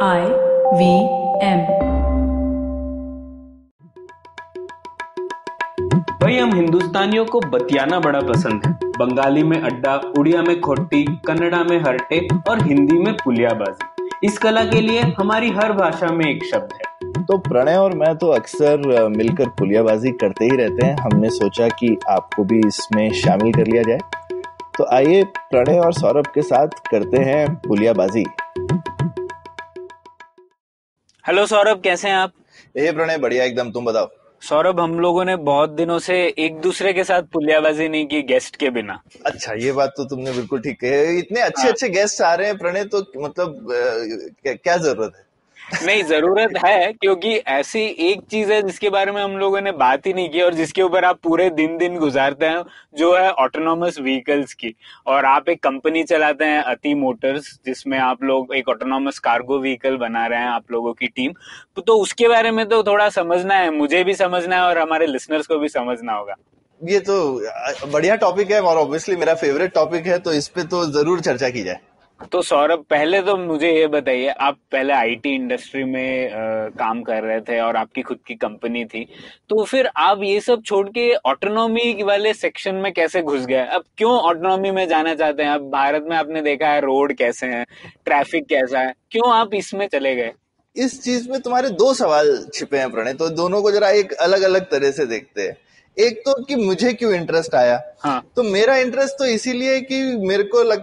I V M. भाई हम हिंदुस्तानियों को बतियाना बड़ा पसंद है। बंगाली में अड्डा, उड़िया में खोट्टी, कन्नड़ा में हरटे और हिंदी में पुलियाबाजी। इस कला के लिए हमारी हर भाषा में एक शब्द है। तो प्रणय और मैं तो अक्सर मिलकर पुलियाबाजी करते ही रहते हैं। हमने सोचा कि आपको भी इसमें शामिल कर लिया जाए। तो आइए प्रणय और सौरभ के साथ करते हैं पुलियाबाजी। हेलो सौरभ, कैसे हैं आप? प्रणय बढ़िया एकदम, तुम बताओ। सौरभ, हम लोगों ने बहुत दिनों से एक दूसरे के साथ पुलियाबाजी नहीं की गेस्ट के बिना। अच्छा, ये बात तो तुमने बिल्कुल ठीक कही। इतने अच्छे गेस्ट आ रहे हैं प्रणय, तो मतलब क्या जरूरत है? नहीं, जरूरत है, क्योंकि ऐसी एक चीज है जिसके बारे में हम लोगों ने बात ही नहीं की और जिसके ऊपर आप पूरे दिन गुजारते हैं, जो है ऑटोनॉमस व्हीकल्स की। और आप एक कंपनी चलाते हैं, अति मोटर्स, जिसमें आप लोग एक ऑटोनॉमस कार्गो व्हीकल बना रहे हैं, आप लोगों की टीम। तो उसके बारे में तो थोड़ा समझना है, मुझे भी समझना है और हमारे लिसनर्स को भी समझना होगा। ये तो बढ़िया टॉपिक है और ऑब्वियसली मेरा फेवरेट टॉपिक है, तो इस पे तो जरूर चर्चा की जाए। तो सौरभ, पहले तो मुझे ये बताइए, आप पहले आईटी इंडस्ट्री में काम कर रहे थे और आपकी खुद की कंपनी थी, तो फिर आप ये सब छोड़ के ऑटोनॉमी वाले सेक्शन में कैसे घुस गए? अब क्यों ऑटोनॉमी में जाना चाहते हैं? अब भारत में आपने देखा है रोड कैसे हैं, ट्रैफिक कैसा है, क्यों आप इसमें चले गए? इस चीज में तुम्हारे दो सवाल छिपे हैं प्रणय, तो दोनों को जरा एक अलग अलग तरह से देखते हैं। एक तो कि मुझे क्यों इंटरेस्ट आया। हाँ। तो मेरा इंटरेस्ट तो इसीलिए कि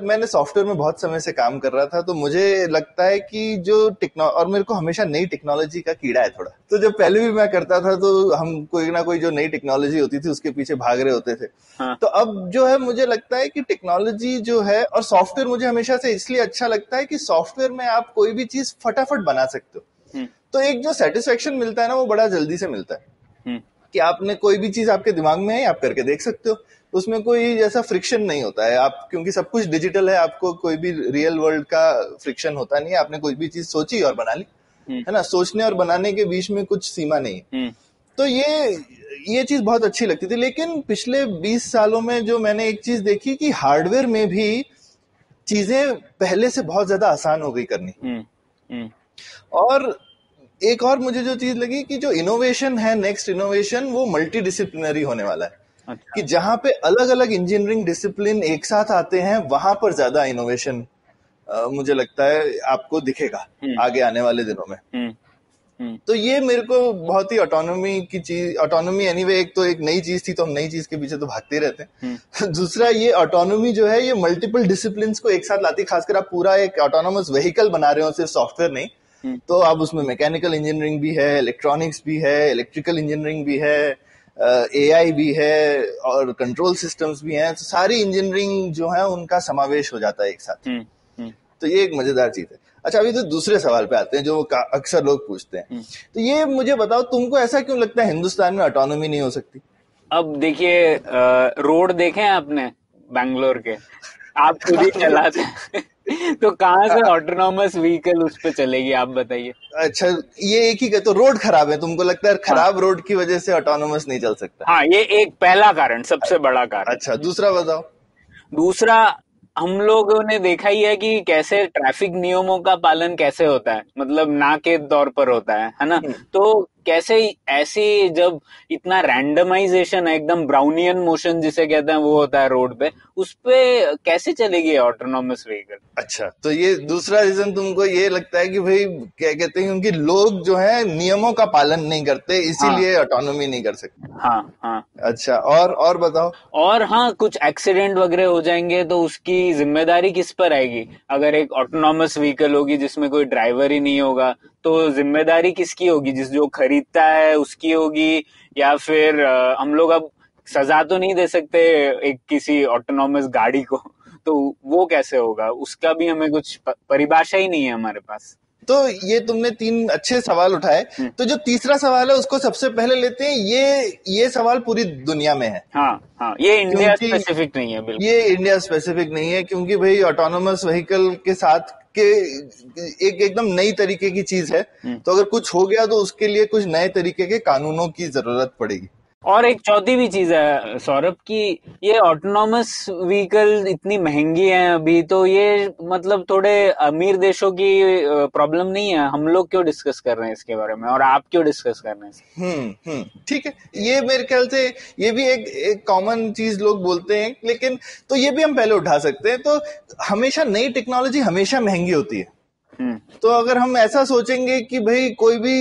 मैंने सॉफ्टवेयर में बहुत समय से काम कर रहा था, तो मुझे लगता है कि जो और मेरे को हमेशा नई टेक्नोलॉजी का कीड़ा है थोड़ा। तो जब पहले भी मैं करता था तो हम कोई ना कोई जो नई टेक्नोलॉजी होती थी उसके पीछे भाग रहे होते थे। हाँ। तो अब जो है मुझे लगता है कि टेक्नोलॉजी जो है, और सॉफ्टवेयर मुझे हमेशा से इसलिए अच्छा लगता है कि सॉफ्टवेयर में आप कोई भी चीज फटाफट बना सकते हो। तो एक जो सेटिस्फेक्शन मिलता है ना, वो बड़ा जल्दी से मिलता है कि आपने कोई भी चीज आपके दिमाग में है, आप करके देख सकते हो। उसमें कोई जैसा फ्रिक्शन नहीं होता है, आप क्योंकि सब कुछ डिजिटल है, आपको कोई भी रियल वर्ल्ड का फ्रिक्शन होता नहीं है। आपने कोई भी चीज सोची और बना ली, है ना। सोचने और बनाने के बीच में कुछ सीमा नहीं है। तो ये चीज बहुत अच्छी लगती थी। लेकिन पिछले 20 सालों में जो मैंने एक चीज देखी कि हार्डवेयर में भी चीजें पहले से बहुत ज्यादा आसान हो गई करनी। और एक और मुझे जो चीज लगी कि जो इनोवेशन है, नेक्स्ट इनोवेशन, वो मल्टी डिसिप्लिनरी होने वाला है। अच्छा। कि जहां पे अलग अलग इंजीनियरिंग डिसिप्लिन एक साथ आते हैं, वहां पर ज्यादा इनोवेशन मुझे लगता है आपको दिखेगा आगे आने वाले दिनों में। तो ये मेरे को बहुत ही ऑटोनॉमी की चीज, ऑटोनॉमी एनीवे, एक तो एक नई चीज थी, तो हम नई चीज के पीछे तो भागते ही रहते हैं। दूसरा, ये ऑटोनॉमी जो है, ये मल्टीपल डिसिप्लिन को एक साथ लाती है। खासकर आप पूरा एक ऑटोनॉमस व्हीकल बना रहे हो, सिर्फ सॉफ्टवेयर नहीं, तो अब उसमें मैकेनिकल इंजीनियरिंग भी है, इलेक्ट्रॉनिक्स भी है, इलेक्ट्रिकल इंजीनियरिंग भी है, एआई भी है और कंट्रोल सिस्टम्स भी हैं। तो सारी इंजीनियरिंग जो है उनका समावेश हो जाता है एक साथ। तो ये एक मजेदार चीज है। अच्छा, अभी तो दूसरे सवाल पे आते हैं जो अक्सर लोग पूछते हैं। तो ये मुझे बताओ, तुमको ऐसा क्यों लगता है हिंदुस्तान में ऑटोनॉमी नहीं हो सकती? अब देखिए, रोड देखे हैं आपने बैंगलोर के? आप खुद ही चलाते हैं तो कहाँ से ऑटोनॉमस व्हीकल उस पे चलेगी, आप बताइए। अच्छा, ये एक ही तो रोड खराब है, तुमको लगता है खराब रोड की वजह से ऑटोनॉमस नहीं चल सकता? हाँ, ये एक पहला कारण, सबसे बड़ा कारण। अच्छा, दूसरा बताओ। दूसरा, हम लोगों ने देखा ही है कि कैसे ट्रैफिक नियमों का पालन कैसे होता है, मतलब ना के तौर पर होता है ना। तो कैसे ऐसे, जब इतना रैंडमाइजेशन है, एकदम ब्राउनियन मोशन जिसे कहते हैं, वो होता है रोड पे, उस पे कैसे चलेगी ऑटोनॉमस व्हीकल? अच्छा, तो ये दूसरा रीजन तुमको ये लगता है कि भाई क्या कहते हैं, क्योंकि लोग जो है नियमों का पालन नहीं करते, इसीलिए ऑटोनॉमी नहीं कर सकते। हाँ, हाँ। अच्छा, और बताओ। और हाँ, कुछ एक्सीडेंट वगैरह हो जाएंगे तो उसकी जिम्मेदारी किस पर आएगी? अगर एक ऑटोनॉमस व्हीकल होगी जिसमें कोई ड्राइवर ही नहीं होगा, तो जिम्मेदारी किसकी होगी? जो खरीदता है उसकी होगी, या फिर हम लोग अब सजा तो नहीं दे सकते एक किसी ऑटोनॉमस गाड़ी को, तो वो कैसे होगा? उसका भी हमें कुछ परिभाषा ही नहीं है हमारे पास। तो ये तुमने 3 अच्छे सवाल उठाए। तो जो तीसरा सवाल है उसको सबसे पहले लेते हैं। ये सवाल पूरी दुनिया में है। हाँ, हाँ, ये इंडिया स्पेसिफिक नहीं है, बिल्कुल। ये इंडिया स्पेसिफिक नहीं है, क्योंकि भाई ऑटोनोमस व्हीकल के साथ के एक एकदम नई तरीके की चीज है। तो अगर कुछ हो गया तो उसके लिए कुछ नए तरीके के कानूनों की जरूरत पड़ेगी। और एक चौथी भी चीज है सौरभ की, ये ऑटोनॉमस व्हीकल इतनी महंगी हैं अभी, तो ये मतलब थोड़े अमीर देशों की प्रॉब्लम नहीं है। हम लोग क्यों डिस्कस कर रहे हैं इसके बारे में, और आप क्यों डिस्कस कर रहे हैं? ठीक है, ये मेरे ख्याल से ये भी एक कॉमन चीज लोग बोलते हैं, लेकिन तो ये भी हम पहले उठा सकते हैं। तो हमेशा नई टेक्नोलॉजी हमेशा महंगी होती है। तो अगर हम ऐसा सोचेंगे कि भाई कोई भी,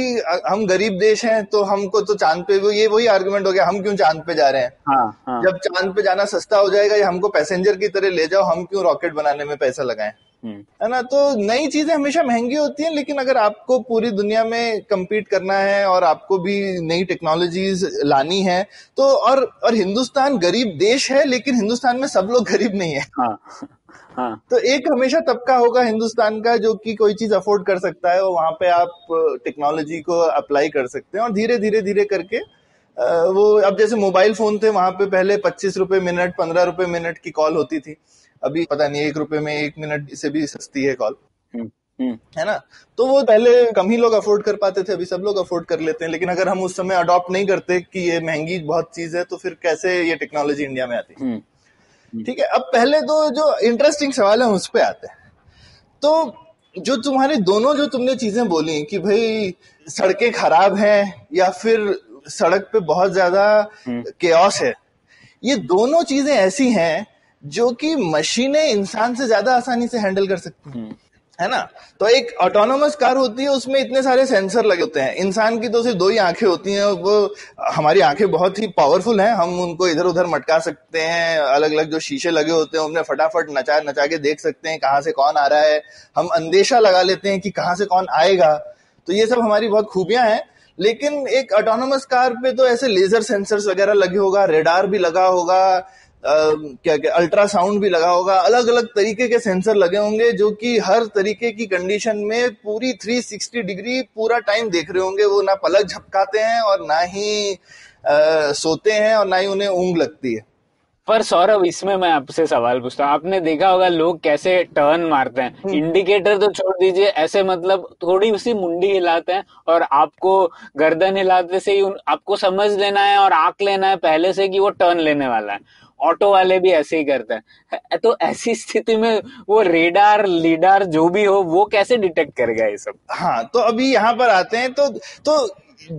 हम गरीब देश हैं तो हमको तो चांद पे, ये वही आर्गुमेंट हो गया, हम क्यों चांद पे जा रहे हैं। हाँ। जब चांद पे जाना सस्ता हो जाएगा या हमको पैसेंजर की तरह ले जाओ, हम क्यों रॉकेट बनाने में पैसा लगाएं, है ना। तो नई चीजें हमेशा महंगी होती हैं, लेकिन अगर आपको पूरी दुनिया में compete करना है और आपको भी नई टेक्नोलॉजीज लानी है तो, और हिंदुस्तान गरीब देश है, लेकिन हिंदुस्तान में सब लोग गरीब नहीं है। हाँ। तो एक हमेशा तबका होगा हिंदुस्तान का जो कि कोई चीज अफोर्ड कर सकता है, वहां पे आप टेक्नोलॉजी को अप्लाई कर सकते हैं, और धीरे धीरे धीरे करके वो, अब जैसे मोबाइल फोन थे, वहां पे पहले 25 रुपए मिनट, 15 रुपए मिनट की कॉल होती थी। अभी पता नहीं 1 रुपए में 1 मिनट से भी सस्ती है कॉल, है ना। तो वो पहले कम ही लोग अफोर्ड कर पाते थे, अभी सब लोग अफोर्ड कर लेते हैं। लेकिन अगर हम उस समय अडॉप्ट नहीं करते कि ये महंगी बहुत चीज है, तो फिर कैसे ये टेक्नोलॉजी इंडिया में आती। ठीक है, अब पहले तो जो इंटरेस्टिंग सवाल है उस पे आते हैं। तो जो तुम्हारे दोनों जो तुमने चीजें बोली कि भाई सड़कें खराब हैं या फिर सड़क पे बहुत ज्यादा केओस है, ये दोनों चीजें ऐसी हैं जो कि मशीनें इंसान से ज्यादा आसानी से हैंडल कर सकती हैं, है ना। तो एक ऑटोनोमस कार होती है, उसमें इतने सारे सेंसर लगे होते हैं। इंसान की तो सिर्फ 2 ही आंखें होती हैं, वो हमारी आंखें बहुत ही पावरफुल हैं, हम उनको इधर उधर मटका सकते हैं। अलग अलग जो शीशे लगे होते हैं उन्हें फटाफट नचा नचा के देख सकते हैं कहाँ से कौन आ रहा है। हम अंदेशा लगा लेते हैं कि कहाँ से कौन आएगा। तो ये सब हमारी बहुत खूबियां हैं। लेकिन एक ऑटोनोमस कार पे तो ऐसे लेजर सेंसर्स वगैरह लगे होगा, रेडार भी लगा होगा, क्या अल्ट्रासाउंड भी लगा होगा, अलग अलग तरीके के सेंसर लगे होंगे जो कि हर तरीके की कंडीशन में पूरी 360 डिग्री पूरा टाइम देख रहे होंगे। वो ना पलक झपकाते हैं और ना ही सोते हैं और ना ही उन्हें ऊंघ लगती है। पर सौरभ, इसमें मैं आपसे सवाल पूछता हूँ, आपने देखा होगा लोग कैसे टर्न मारते हैं, इंडिकेटर तो छोड़ दीजिए, ऐसे मतलब थोड़ी सी मुंडी हिलाते हैं और आपको गर्दन हिलाते से ही आपको समझ लेना है और आंक लेना है पहले से कि वो टर्न लेने वाला है। ऑटो वाले भी ऐसे ही करते हैं। तो ऐसी स्थिति में वो रेडार लीडार जो भी हो, वो कैसे डिटेक्ट करेगा ये सब? हाँ, तो अभी यहाँ पर आते हैं। तो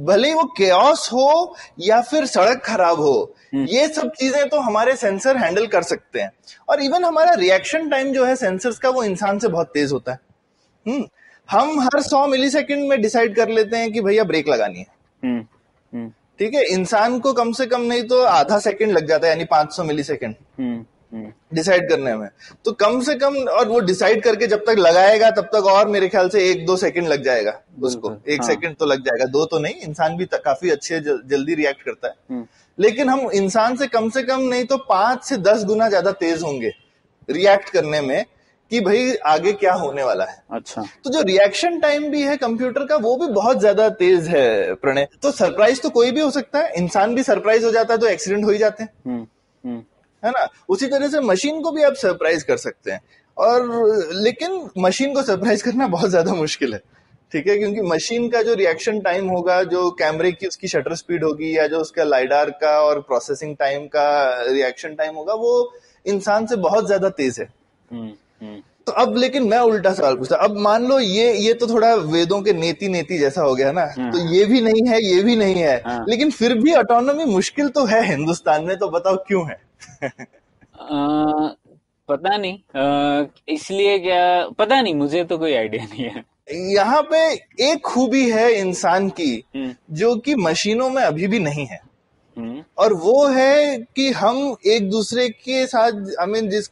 भले ही वो केओस हो या फिर सड़क खराब हो, ये सब चीजें तो हमारे सेंसर हैंडल कर सकते हैं। और इवन हमारा रिएक्शन टाइम जो है सेंसर्स का, वो इंसान से बहुत तेज होता है। हम हर 100 मिलीसेकंड में डिसाइड कर लेते हैं कि भैया ब्रेक लगानी है। ठीक है, इंसान को कम से कम नहीं तो आधा सेकंड लग जाता है, यानी 500 मिलीसेकंड डिसाइड करने में। तो कम से कम, और वो डिसाइड करके जब तक लगाएगा तब तक और मेरे ख्याल से 1-2 सेकंड लग जाएगा उसको। 1 सेकंड तो लग जाएगा, 2 तो नहीं। इंसान भी काफी अच्छे जल्दी रिएक्ट करता है। लेकिन हम इंसान से कम नहीं तो 5 से 10 गुना ज्यादा तेज होंगे रिएक्ट करने में कि भाई आगे क्या होने वाला है। अच्छा, तो जो रिएक्शन टाइम भी है कंप्यूटर का, वो भी बहुत ज्यादा तेज है प्रणय। तो सरप्राइज तो कोई भी हो सकता है, इंसान भी सरप्राइज हो जाता है तो एक्सीडेंट हो ही जाते हैं, है ना। उसी तरह से मशीन को भी आप सरप्राइज कर सकते हैं, और लेकिन मशीन को सरप्राइज करना बहुत ज्यादा मुश्किल है। ठीक है, क्योंकि मशीन का जो रिएक्शन टाइम होगा, जो कैमरे की उसकी शटर स्पीड होगी, या जो उसका लाइडार का और प्रोसेसिंग टाइम का रिएक्शन टाइम होगा, वो इंसान से बहुत ज्यादा तेज है। तो अब लेकिन मैं उल्टा सवाल पूछता, अब मान लो ये तो थोड़ा वेदों के नेति जैसा हो गया ना। तो ये भी नहीं है, ये भी नहीं है, लेकिन फिर भी ऑटोनॉमी मुश्किल तो है हिंदुस्तान में। तो बताओ क्यों है? पता नहीं, इसलिए क्या, पता नहीं, मुझे तो कोई आइडिया नहीं है। यहाँ पे एक खूबी है इंसान की जो कि मशीनों में अभी भी नहीं है, और वो है कि हम एक दूसरे के साथ,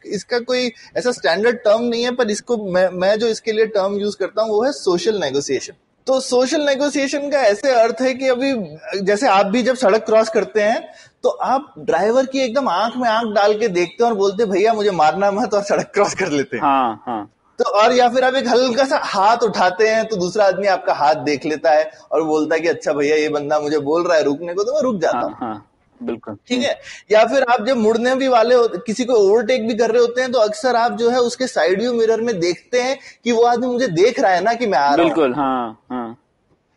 इसका कोई ऐसा स्टैंडर्ड टर्म नहीं है, पर इसको मैं जो इसके लिए टर्म यूज करता हूँ वो है सोशल नेगोशिएशन। तो सोशल नेगोशिएशन का ऐसे अर्थ है कि अभी जैसे आप भी जब सड़क क्रॉस करते हैं तो आप ड्राइवर की एकदम आंख में आंख डाल के देखते हैं और बोलते हैं भैया मुझे मारना मत, और सड़क क्रॉस कर लेते हैं। हाँ। तो और या फिर आप एक हल्का सा हाथ उठाते हैं तो दूसरा आदमी आपका हाथ देख लेता है और बोलता है कि अच्छा भैया ये बंदा मुझे बोल रहा है रुकने को, तो मैं रुक जाता हूँ। हाँ, बिल्कुल, ठीक है। या फिर आप जब मुड़ने भी वाले किसी को ओवरटेक भी कर रहे होते हैं तो अक्सर आप जो है उसके साइड व्यू मिरर में देखते हैं कि वो आदमी मुझे देख रहा है ना कि मैं आ रहा हूँ। बिल्कुल, हाँ।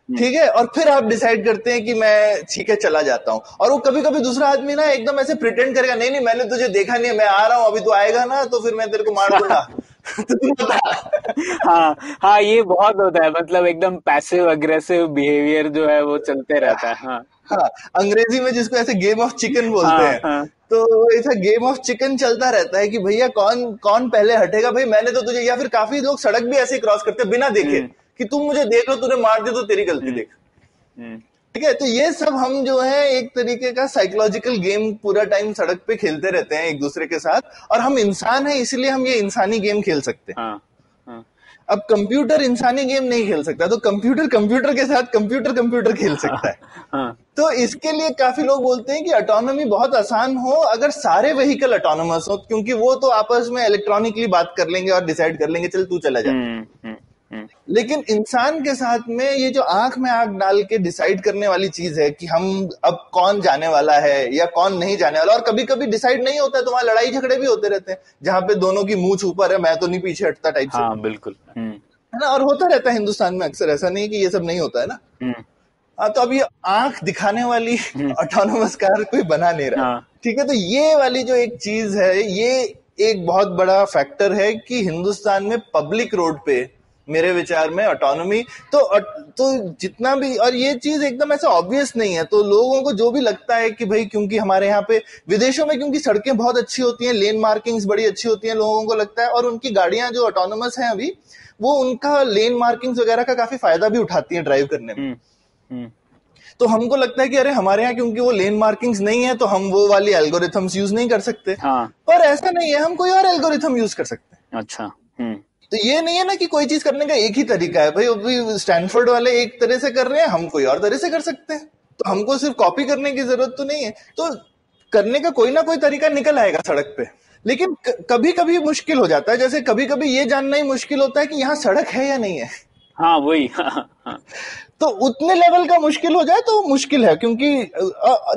ठीक है, और फिर आप डिसाइड करते हैं कि मैं ठीक है चला जाता हूँ। और वो कभी कभी दूसरा आदमी ना एकदम ऐसे प्रिटेंड करेगा, नहीं नहीं मैंने तुझे देखा नहीं है, मैं आ रहा हूँ, अभी तू आएगा ना तो फिर मैं तेरे को मार दूंगा। तो तू बता। हाँ हाँ, ये बहुत होता है, मतलब एकदम पैसिव अग्रेसिव बिहेवियर जो है वो चलते रहता है। हाँ हाँ, अंग्रेजी में जिसको ऐसे गेम ऑफ चिकन बोलते हाँ हैं, हाँ। तो ऐसा गेम ऑफ चिकन चलता रहता है कि भैया कौन कौन पहले हटेगा, भाई मैंने तो तुझे, या फिर काफी लोग सड़क भी ऐसे क्रॉस करते हैं बिना देखे कि तुम मुझे देख लो, तूने मार दिया तो तेरी गलती, देख। हम्म, ठीक है, तो ये सब हम जो है एक तरीके का साइकोलॉजिकल गेम पूरा टाइम सड़क पे खेलते रहते हैं एक दूसरे के साथ, और हम इंसान हैं इसलिए हम ये इंसानी गेम खेल सकते हैं। हाँ हाँ अब कंप्यूटर इंसानी गेम नहीं खेल सकता, तो कंप्यूटर कंप्यूटर के साथ कंप्यूटर खेल सकता है। हाँ तो इसके लिए काफी लोग बोलते हैं कि ऑटोनॉमी बहुत आसान हो अगर सारे व्हीकल ऑटोनोमस हो, क्योंकि वो तो आपस में इलेक्ट्रॉनिकली बात कर लेंगे और डिसाइड कर लेंगे चल तू चला जा। लेकिन इंसान के साथ में ये जो आंख में आंख डाल के डिसाइड करने वाली चीज है कि हम अब कौन जाने वाला है या कौन नहीं जाने वाला, और कभी कभी डिसाइड नहीं होता है तो वहां लड़ाई झगड़े भी होते रहते हैं, जहां पे दोनों की मूंछ ऊपर है, मैं तो नहीं पीछे हटता टाइप से। हाँ बिल्कुल। है ना, और होता रहता है हिंदुस्तान में अक्सर, ऐसा नहीं कि ये सब नहीं होता है ना। हाँ, तो अब ये आंख दिखाने वाली ऑटोनोमस कार कोई बना नहीं रहा। हाँ। ठीक है, तो ये वाली जो एक चीज है, ये एक बहुत बड़ा फैक्टर है कि हिंदुस्तान में पब्लिक रोड पे मेरे विचार में ऑटोनॉमी तो जितना भी, और ये चीज एकदम ऐसा ऑब्वियस नहीं है, तो लोगों को जो भी लगता है कि भाई क्योंकि हमारे यहाँ पे विदेशों में क्योंकि सड़कें बहुत अच्छी होती हैं, लेन मार्किंग्स बड़ी अच्छी होती हैं, लोगों को लगता है, और उनकी गाड़ियां जो ऑटोनॉमस हैं अभी, वो उनका लेन मार्किंग्स वगैरह का काफी फायदा भी उठाती हैं ड्राइव करने में। तो हमको लगता है कि अरे हमारे यहाँ क्योंकि वो लेन मार्किंग्स नहीं है तो हम वो वाली एल्गोरिथम्स यूज नहीं कर सकते। हाँ। पर ऐसा नहीं है, हम कोई और एल्गोरिथम यूज कर सकते हैं। अच्छा। तो ये नहीं है ना कि कोई चीज करने का एक ही तरीका है, भाई अभी स्टैनफोर्ड वाले एक तरह से कर रहे हैं, हम कोई और तरह से कर सकते हैं, तो हमको सिर्फ कॉपी करने की जरूरत तो नहीं है। तो करने का कोई ना कोई तरीका निकल आएगा सड़क पे, लेकिन कभी कभी मुश्किल हो जाता है, जैसे कभी कभी ये जानना ही मुश्किल होता है कि यहाँ सड़क है या नहीं है। हाँ वही। हाँ। तो उतने लेवल का मुश्किल हो जाए तो मुश्किल है, क्योंकि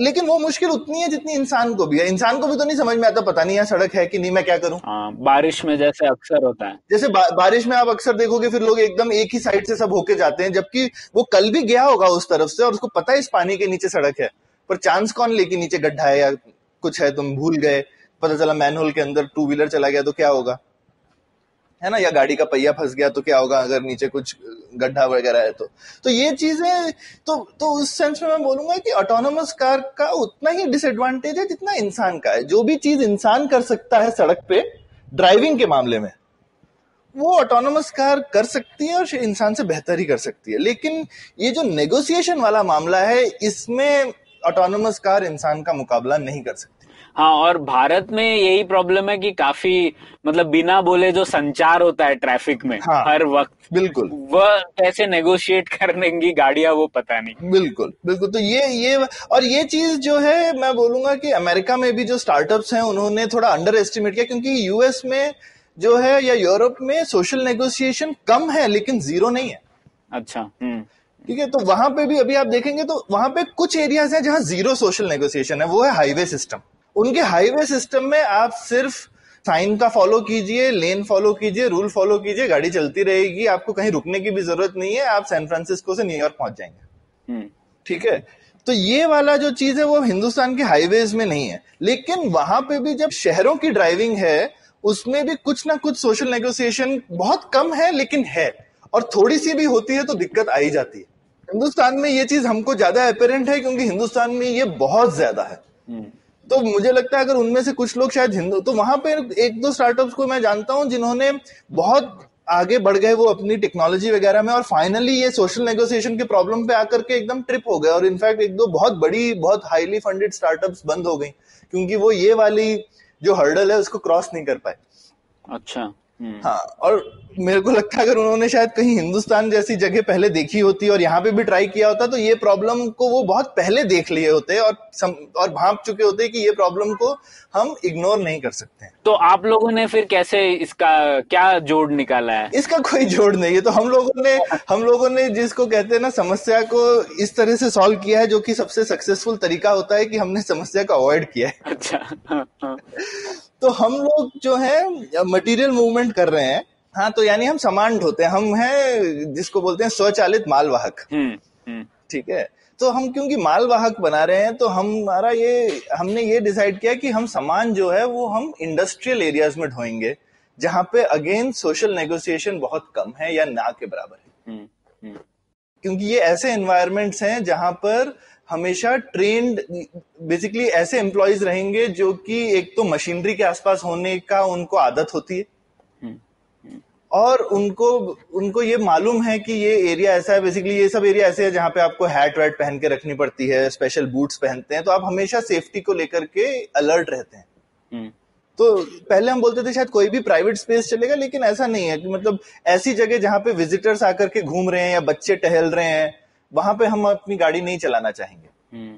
लेकिन वो मुश्किल उतनी है जितनी इंसान को भी है। इंसान को भी तो नहीं समझ में आता, पता नहीं है सड़क है कि नहीं, मैं क्या करूं। बारिश में जैसे अक्सर होता है, जैसे बारिश में आप अक्सर देखोगे फिर लोग एकदम एक ही साइड से सब होके जाते हैं, जबकि वो कल भी गया होगा उस तरफ से और उसको पता है इस पानी के नीचे सड़क है, पर चांस कौन लेके नीचे गड्ढा है या कुछ है, तुम भूल गए, पता चला मैनहोल के अंदर टू व्हीलर चला गया तो क्या होगा, है ना, या गाड़ी का पहिया फंस गया तो क्या होगा अगर नीचे कुछ गड्ढा वगैरह है तो ये चीजें तो उस सेंस में मैं बोलूंगा कि ऑटोनोमस कार का उतना ही डिसएडवांटेज है जितना इंसान का है। जो भी चीज इंसान कर सकता है सड़क पे ड्राइविंग के मामले में, वो ऑटोनोमस कार कर सकती है और इंसान से बेहतर ही कर सकती है। लेकिन ये जो नेगोशिएशन वाला मामला है, इसमें ऑटोनोमस कार इंसान का मुकाबला नहीं कर सकती। हाँ, और भारत में यही प्रॉब्लम है कि काफी मतलब बिना बोले जो संचार होता है ट्रैफिक में, हाँ, हर वक्त, बिल्कुल, वह कैसे नेगोशिएट करेंगी गाड़ियां वो पता नहीं। बिल्कुल बिल्कुल। तो ये और ये चीज जो है मैं बोलूंगा कि अमेरिका में भी जो स्टार्टअप्स हैं उन्होंने थोड़ा अंडर एस्टिमेट किया, क्योंकि यूएस में जो है या यूरोप में सोशल नेगोशिएशन कम है लेकिन जीरो नहीं है। अच्छा। ठीक है, तो वहां पे भी अभी आप देखेंगे तो वहां पे कुछ एरियाज हैं जहां जीरो सोशल नेगोशिएशन है, वो है हाईवे सिस्टम। उनके हाईवे सिस्टम में आप सिर्फ साइन का फॉलो कीजिए, लेन फॉलो कीजिए, रूल फॉलो कीजिए, गाड़ी चलती रहेगी, आपको कहीं रुकने की भी जरूरत नहीं है, आप सैन फ्रांसिस्को से न्यूयॉर्क पहुंच जाएंगे। ठीक है, तो ये वाला जो चीज है वो हिंदुस्तान के हाईवेज में नहीं है। लेकिन वहां पे भी जब शहरों की ड्राइविंग है उसमें भी कुछ ना कुछ सोशल नेगोशिएशन बहुत कम है, लेकिन है, और थोड़ी सी भी होती है तो दिक्कत आ ही जाती है। हिंदुस्तान में ये चीज हमको ज्यादा अपेरेंट है क्योंकि हिंदुस्तान में ये बहुत ज्यादा है। तो मुझे लगता है अगर उनमें से कुछ लोग शायद हिंदू, तो वहां पे एक दो स्टार्टअप्स को मैं जानता हूं जिन्होंने बहुत आगे बढ़ गए वो अपनी टेक्नोलॉजी वगैरह में, और फाइनली ये सोशल नेगोशिएशन के प्रॉब्लम पे आकर के एकदम ट्रिप हो गए, और इनफैक्ट एक दो बहुत बड़ी बहुत हाईली फंडेड स्टार्टअप्स बंद हो गई क्योंकि वो ये वाली जो हर्डल है उसको क्रॉस नहीं कर पाए। अच्छा। हाँ, और मेरे को लगता है अगर उन्होंने शायद कहीं हिंदुस्तान जैसी जगह पहले देखी होती और यहाँ पे भी ट्राई किया होता तो ये प्रॉब्लम को वो बहुत पहले देख लिए होते और भांप चुके होते कि ये प्रॉब्लम को हम इग्नोर नहीं कर सकते। तो आप लोगों ने फिर कैसे इसका क्या जोड़ निकाला है? इसका कोई जोड़ नहीं है, तो हम लोगों ने जिसको कहते हैं ना समस्या को इस तरह से सॉल्व किया है, जो कि सबसे सक्सेसफुल तरीका होता है कि हमने समस्या को अवॉइड किया है। अच्छा। तो हम लोग जो है मटेरियल मूवमेंट कर रहे हैं। हाँ, तो यानी हम सामान ढोते हैं, हम हैं जिसको बोलते हैं स्वचालित मालवाहक। ठीक है, तो हम क्योंकि मालवाहक बना रहे हैं तो हमने ये डिसाइड किया कि हम सामान जो है वो हम इंडस्ट्रियल एरियाज में ढोएंगे, जहां पे अगेन सोशल नेगोशिएशन बहुत कम है या ना के बराबर है। क्योंकि ये ऐसे एनवायरमेंट्स हैं जहां पर हमेशा ट्रेन्ड बेसिकली ऐसे एम्प्लॉयज रहेंगे जो कि एक तो मशीनरी के आसपास होने का उनको आदत होती है, और उनको ये मालूम है कि ये एरिया ऐसा है, बेसिकली ये सब एरिया ऐसे है जहां पे आपको हैट वैट पहन के रखनी पड़ती है, स्पेशल बूट्स पहनते हैं, तो आप हमेशा सेफ्टी को लेकर के अलर्ट रहते हैं। तो पहले हम बोलते थे शायद कोई भी प्राइवेट स्पेस चलेगा, लेकिन ऐसा नहीं है कि मतलब ऐसी जगह जहां पे विजिटर्स आकर के घूम रहे हैं या बच्चे टहल रहे हैं, वहां पे हम अपनी गाड़ी नहीं चलाना चाहेंगे।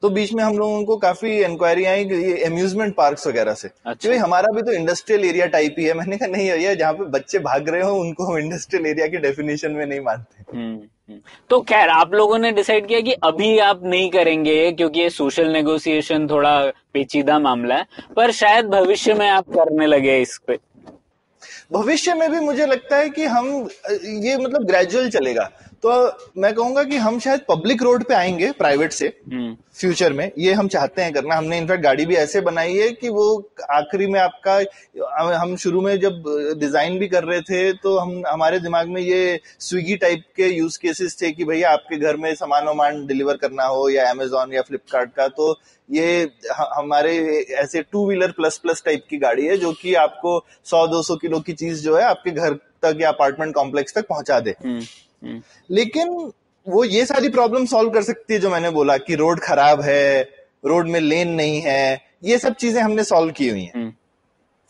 तो बीच में हम लोगों को काफी इंक्वायरी आई ये अम्यूजमेंट पार्क्स वगैरह से। अच्छा। कि भाई हमारा भी तो इंडस्ट्रियल एरिया टाइप ही है। मैंने कहा नहीं भैया, जहाँ पे बच्चे भाग रहे हो उनको हम इंडस्ट्रियल एरिया की डेफिनेशन में नहीं मानते। तो खैर आप लोगों ने डिसाइड किया कि अभी आप नहीं करेंगे क्योंकि ये सोशल नेगोशिएशन थोड़ा पेचीदा मामला है, पर शायद भविष्य में आप करने लगे इस पे। भविष्य में भी मुझे लगता है कि हम ये मतलब ग्रेजुअल चलेगा, तो मैं कहूंगा कि हम शायद पब्लिक रोड पे आएंगे प्राइवेट से फ्यूचर में। ये हम चाहते हैं करना। हमने इनफैक्ट गाड़ी भी ऐसे बनाई है कि वो आखिरी में आपका, हम शुरू में जब डिजाइन भी कर रहे थे तो हमारे दिमाग में ये स्विगी टाइप के यूज केसेस थे कि भैया आपके घर में सामान वामान डिलीवर करना हो या अमेजोन या फ्लिपकार्ट का, तो ये हमारे ऐसे 2 व्हीलर प्लस टाइप की गाड़ी है जो कि आपको 100-200 किलो की चीज जो है आपके घर तक या अपार्टमेंट कॉम्प्लेक्स तक पहुंचा दे। लेकिन वो ये सारी प्रॉब्लम सॉल्व कर सकती है जो मैंने बोला कि रोड खराब है, रोड में लेन नहीं है, ये सब चीजें हमने सॉल्व की हुई हैं।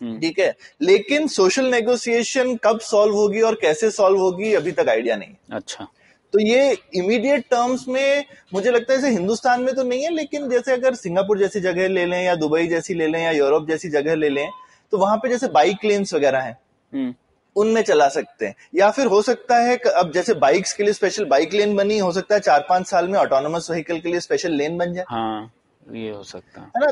ठीक है, लेकिन सोशल नेगोशिएशन कब सॉल्व होगी और कैसे सॉल्व होगी अभी तक आइडिया नहीं। अच्छा, तो ये इमीडिएट टर्म्स में मुझे लगता है जैसे हिंदुस्तान में तो नहीं है, लेकिन जैसे अगर सिंगापुर जैसी जगह ले लें या दुबई जैसी ले लें या यूरोप जैसी जगह ले लें, तो वहां पे जैसे बाइक लेन्स वगैरह हैं, उनमें चला सकते हैं। या फिर हो सकता है अब जैसे बाइक्स के लिए स्पेशल बाइक लेन बनी, हो सकता है 4-5 साल में ऑटोनोमस व्हीकल के लिए स्पेशल लेन बन जाए। हाँ, ये हो सकता है ना।